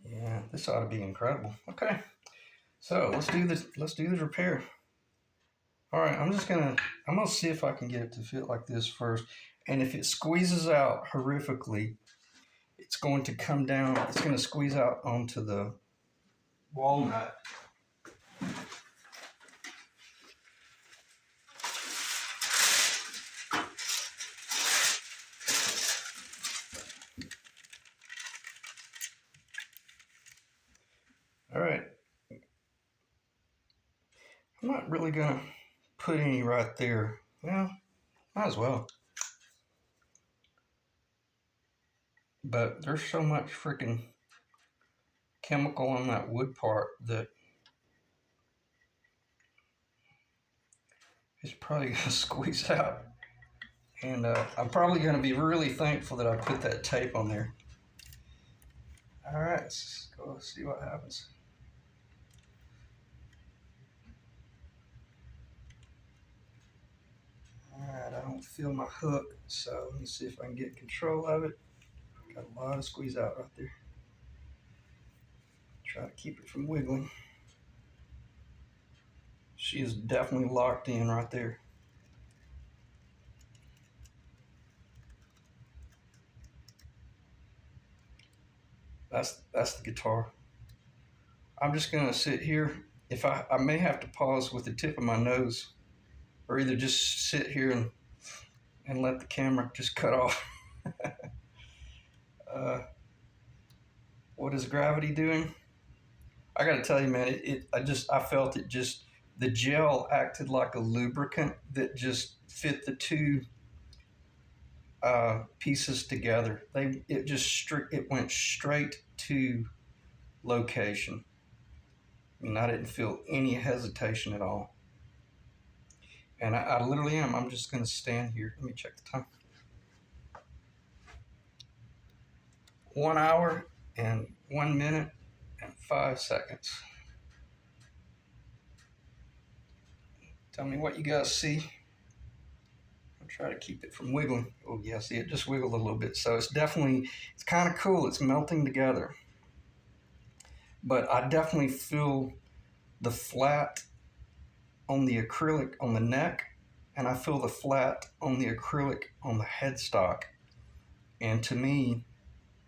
Yeah. This ought to be incredible. Okay. So let's do this. Let's do this repair. All right. I'm gonna see if I can get it to fit like this first, and if it squeezes out horrifically, it's going to come down. It's going to squeeze out onto the walnut. All right. I'm not really going to put any right there. Well, might as well. But there's so much freaking chemical on that wood part that it's probably going to squeeze out. And I'm probably going to be really thankful that I put that tape on there. All right, let's go see what happens. All right, I don't feel my hook, so let me see if I can get control of it. Got a lot of squeeze out right there. Try to keep it from wiggling. She is definitely locked in right there. That's the guitar. I'm just gonna sit here. If I may have to pause with the tip of my nose, or either just sit here and let the camera just cut off. uh, what is gravity doing? I got to tell you, man, I felt it just, the gel acted like a lubricant that just fit the two pieces together. It went straight to location. I mean, I didn't feel any hesitation at all. And I literally am. I'm just going to stand here. Let me check the time. 1 hour and 1 minute and 5 seconds. Tell me what you guys see. I'll try to keep it from wiggling. Oh yeah, see it just wiggled a little bit. So it's kind of cool. It's melting together. But I definitely feel the flat on the acrylic on the neck, and I feel the flat on the acrylic on the headstock. And to me,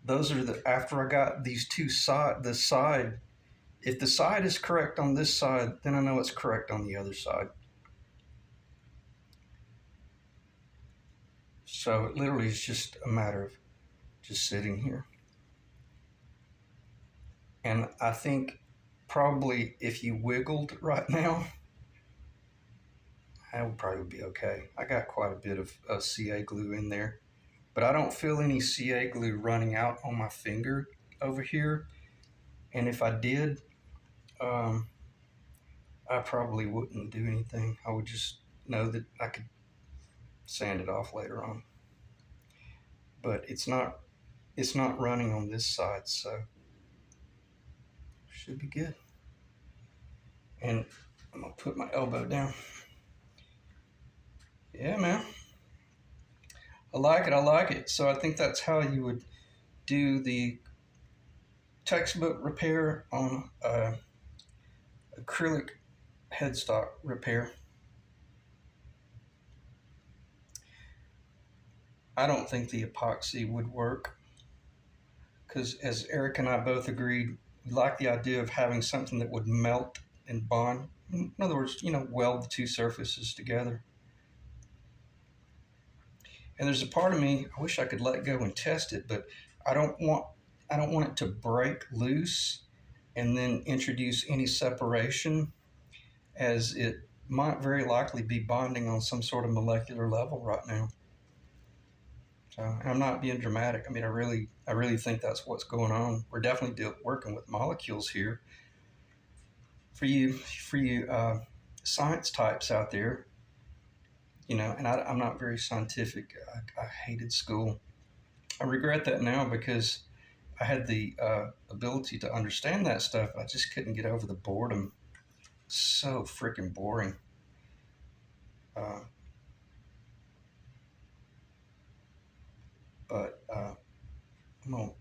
those are after I got these two the side, if the side is correct on this side, then I know it's correct on the other side. So it literally is just a matter of just sitting here. And I think probably if you wiggled right now, that would probably be okay. I got quite a bit of CA glue in there, but I don't feel any CA glue running out on my finger over here. And if I did, I probably wouldn't do anything. I would just know that I could sand it off later on. But it's not running on this side, so should be good. And I'm gonna put my elbow down. Yeah, man. I like it. So I think that's how you would do the textbook repair on acrylic headstock repair. I don't think the epoxy would work because, as Eric and I both agreed, we like the idea of having something that would melt and bond. In other words, weld the two surfaces together. And there's a part of me, I wish I could let go and test it, but I don't want it to break loose and then introduce any separation, as it might very likely be bonding on some sort of molecular level right now. So, and I'm not being dramatic. I mean, I really think that's what's going on. We're definitely working with molecules here. For you science types out there, and I'm not very scientific. I hated school. I regret that now because I had the ability to understand that stuff. I just couldn't get over the boredom. So freaking boring. But I'm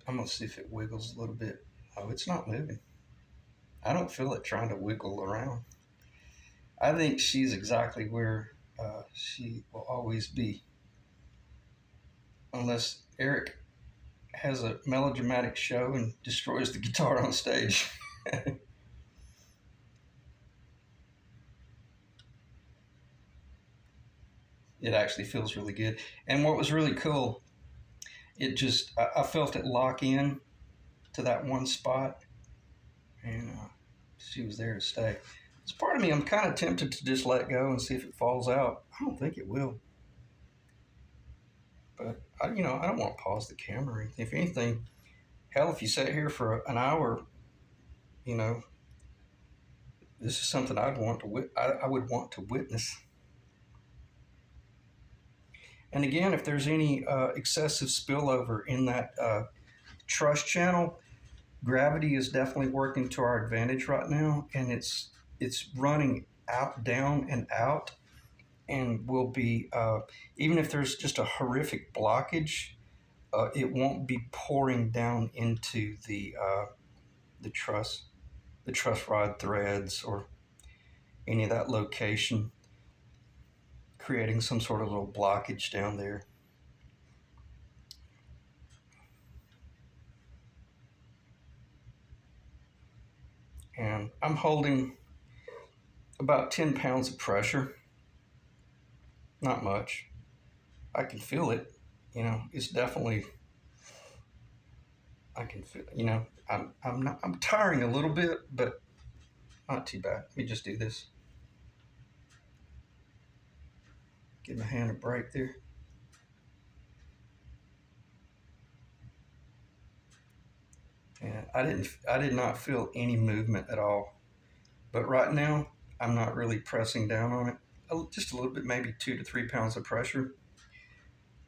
gonna see if it wiggles a little bit. Oh, it's not moving. I don't feel it trying to wiggle around. I think she's exactly where she will always be, unless Eric has a melodramatic show and destroys the guitar on stage. It actually feels really good. And what was really cool, I felt it lock in to that one spot, and she was there to stay. As part of me, I'm kind of tempted to just let go and see if it falls out. I don't think it will. But, I don't want to pause the camera or anything. If anything, hell, if you sat here for an hour, this is something I would want to witness. And again, if there's any excessive spillover in that truss channel, gravity is definitely working to our advantage right now, and it's running out, down, and out, and will be even if there's just a horrific blockage, it won't be pouring down into the truss. the truss rod threads or any of that location, creating some sort of little blockage down there. And I'm holding about 10 pounds of pressure, not much. I can feel it, it's definitely, I can feel, I'm tiring a little bit, but not too bad. Let me just do this. Give my hand a break there. And I did not feel any movement at all. But right now, I'm not really pressing down on it. Just a little bit, maybe 2 to 3 pounds of pressure.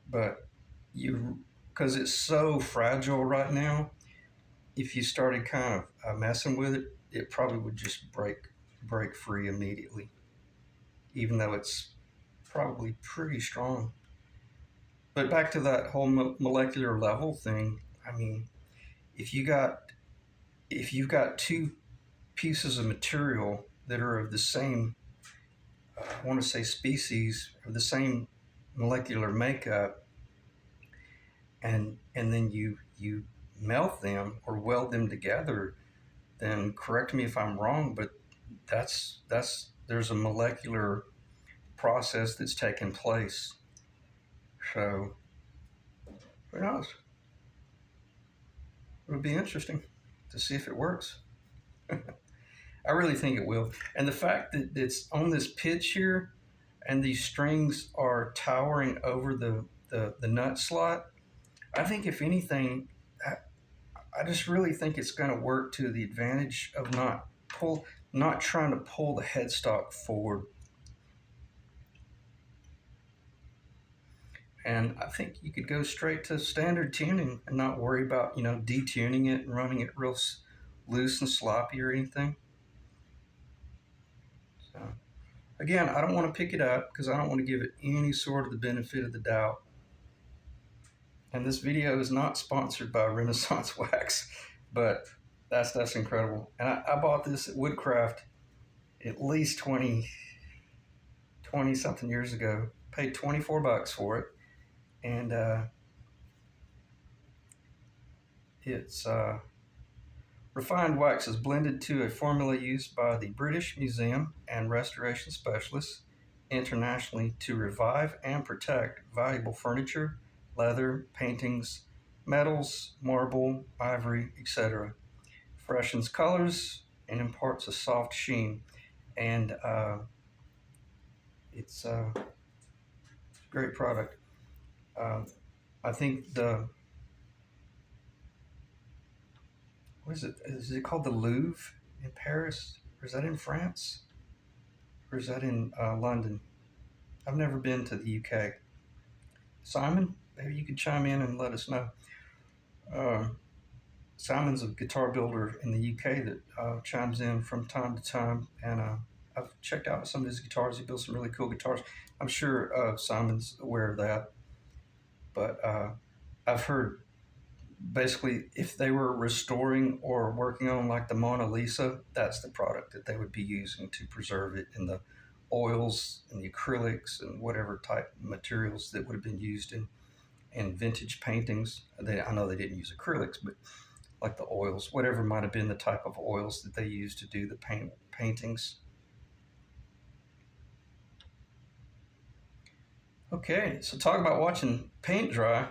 But because it's so fragile right now, if you started kind of messing with it, it probably would just break free immediately, even though it's probably pretty strong. But back to that whole molecular level thing. I mean, if you got if you've got two pieces of material that are of the same, I want to say species, or the same molecular makeup, and then you melt them or weld them together, then correct me if I'm wrong, but that's there's a molecular process that's taking place. So who knows? It'll be interesting to see if it works. I really think it will. And the fact that it's on this pitch here and these strings are towering over the nut slot, I think if anything, I just really think it's going to work to the advantage of not trying to pull the headstock forward. And I think you could go straight to standard tuning and not worry about detuning it and running it real loose and sloppy or anything. So again, I don't want to pick it up because I don't want to give it any sort of the benefit of the doubt. And this video is not sponsored by Renaissance Wax, but that's incredible. And I bought this at Woodcraft at least 20 something years ago. Paid $24 for it, and it's refined wax is blended to a formula used by the British Museum and Restoration Specialists internationally to revive and protect valuable furniture, leather, paintings, metals, marble, ivory, etc. Freshens colors and imparts a soft sheen. And it's a great product. I think what is it? Is it called the Louvre in Paris? Or is that in France? Or is that in London? I've never been to the UK. Simon, maybe you could chime in and let us know. Simon's a guitar builder in the UK that chimes in from time to time, and I've checked out some of his guitars. He builds some really cool guitars. I'm sure Simon's aware of that, but I've heard basically if they were restoring or working on like the Mona Lisa, that's the product that they would be using to preserve it, in the oils and the acrylics and whatever type of materials that would have been used in vintage paintings. I know they didn't use acrylics, but like the oils, whatever might have been the type of oils that they used to do the paintings. Okay, so talk about watching paint dry.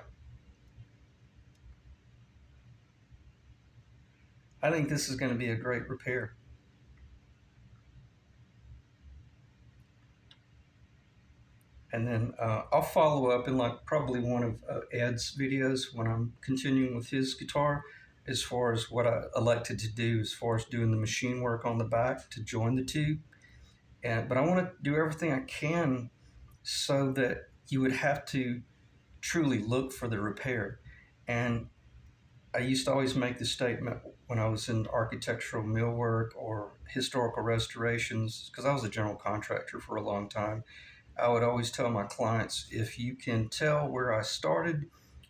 I think this is going to be a great repair. And then I'll follow up in like probably one of Ed's videos when I'm continuing with his guitar, as far as what I elected to do as far as doing the machine work on the back to join the two. But I want to do everything I can so that you would have to truly look for the repair. And I used to always make the statement when I was in architectural millwork or historical restorations, because I was a general contractor for a long time. I would always tell my clients, if you can tell where I started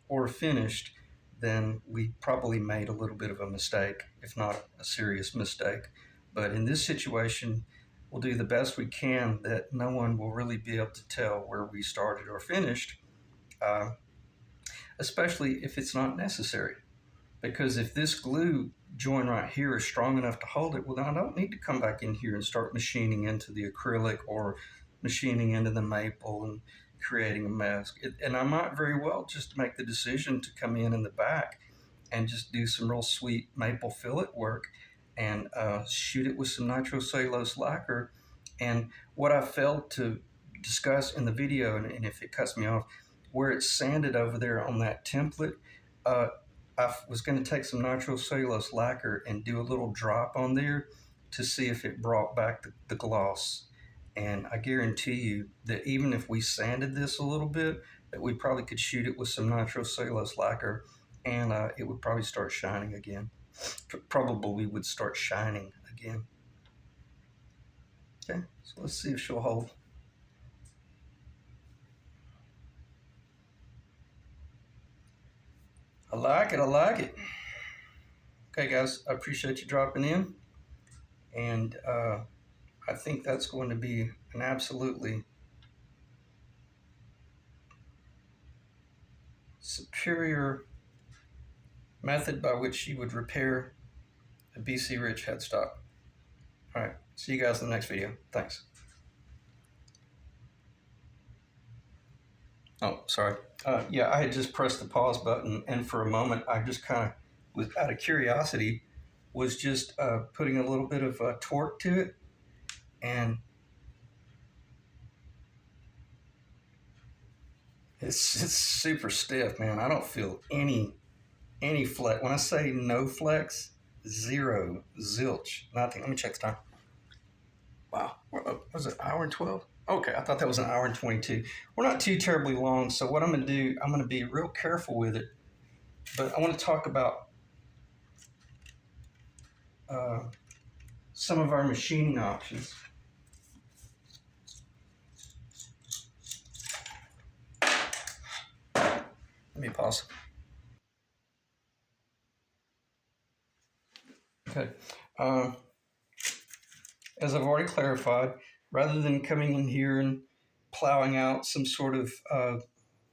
or finished, then we probably made a little bit of a mistake, if not a serious mistake. But in this situation, we'll do the best we can that no one will really be able to tell where we started or finished, uh, especially if it's not necessary. Because if this glue joint right here is strong enough to hold it, well, then I don't need to come back in here and start machining into the acrylic or machining into the maple and creating a mess. And I might very well just make the decision to come in the back and just do some real sweet maple fillet work and shoot it with some nitrocellulose lacquer. And what I failed to discuss in the video, and if it cuts me off, where it's sanded over there on that template, uh, I was going to take some nitrocellulose lacquer and do a little drop on there to see if it brought back the gloss. And I guarantee you that even if we sanded this a little bit, that we probably could shoot it with some nitrocellulose lacquer and it would probably start shining again. Probably would start shining again. Okay, so let's see if she'll hold. I like it, I like it. Okay, guys, I appreciate you dropping in. And I think that's going to be an absolutely superior method by which you would repair a BC Rich headstock. All right, see you guys in the next video. Thanks. Oh, sorry. Yeah, I had just pressed the pause button, and for a moment, I just kind of, was out of curiosity, was just putting a little bit of torque to it, and it's super stiff, man. I don't feel any flex. When I say no flex, zero, zilch, nothing. Let me check the time. Wow, was it an hour and 12? Okay, I thought that was an hour and 22. We're not too terribly long, so what I'm going to do, I'm going to be real careful with it, but I want to talk about some of our machining options. Let me pause. Okay. As I've already clarified, rather than coming in here and plowing out some sort of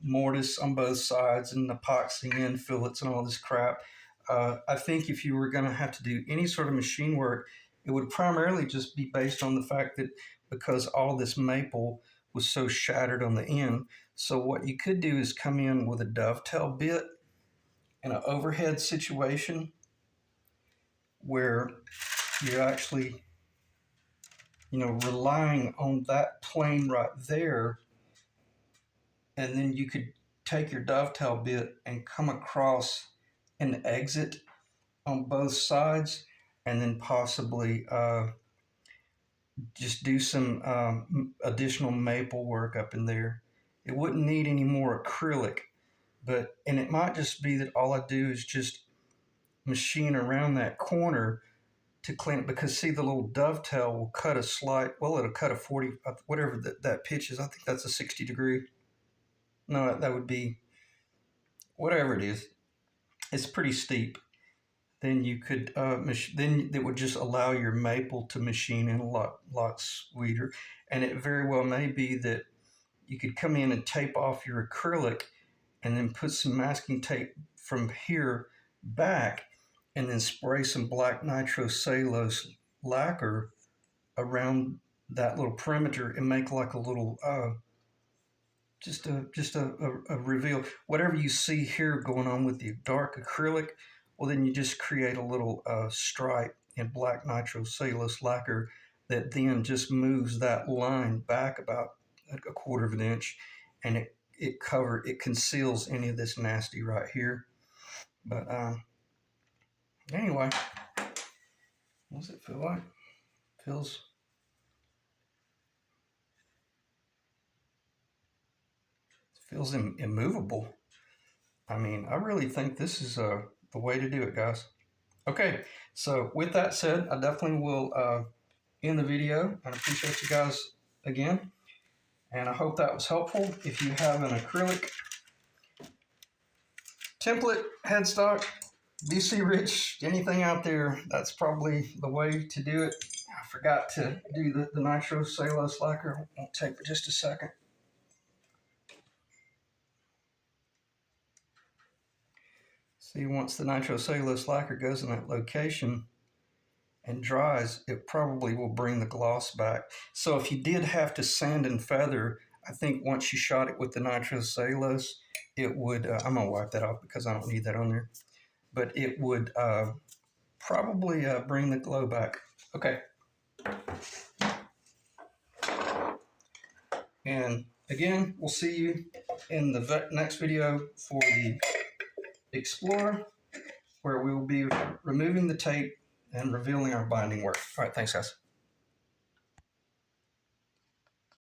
mortise on both sides and epoxying in fillets and all this crap, I think if you were going to have to do any sort of machine work, it would primarily just be based on the fact that because all this maple was so shattered on the end. So what you could do is come in with a dovetail bit in an overhead situation where you're actually, relying on that plane right there, and then you could take your dovetail bit and come across an exit on both sides, and then possibly just do some additional maple work up in there. It wouldn't need any more acrylic, and it might just be that all I do is just machine around that corner to clean it, because see, the little dovetail will cut it'll cut a 40, whatever that pitch is. I think that's a 60 degree. No, that would be, whatever it is, it's pretty steep. Then you could, then it would just allow your maple to machine in a lot sweeter. And it very well may be that you could come in and tape off your acrylic and then put some masking tape from here back, and then spray some black nitrocellulose lacquer around that little perimeter and make like a little just a reveal. Whatever you see here going on with the dark acrylic, well, then you just create a little stripe in black nitrocellulose lacquer that then just moves that line back about a quarter of an inch, and it conceals any of this nasty right here. But anyway, what does it feel like? Feels immovable. I mean, I really think this is the way to do it, guys. Okay, so with that said, I definitely will end the video. I appreciate you guys again, and I hope that was helpful. If you have an acrylic template, headstock, BC Rich, anything out there, that's probably the way to do it. I forgot to do the nitrocellulose lacquer. Won't take but just a second. See, once the nitrocellulose lacquer goes in that location and dries, it probably will bring the gloss back. So if you did have to sand and feather, I think once you shot it with the nitrocellulose, it would, I'm going to wipe that off because I don't need that on there, but it would probably bring the glow back. Okay. And again, we'll see you in the next video for the Explorer, where we will be removing the tape and revealing our binding work. All right, thanks guys.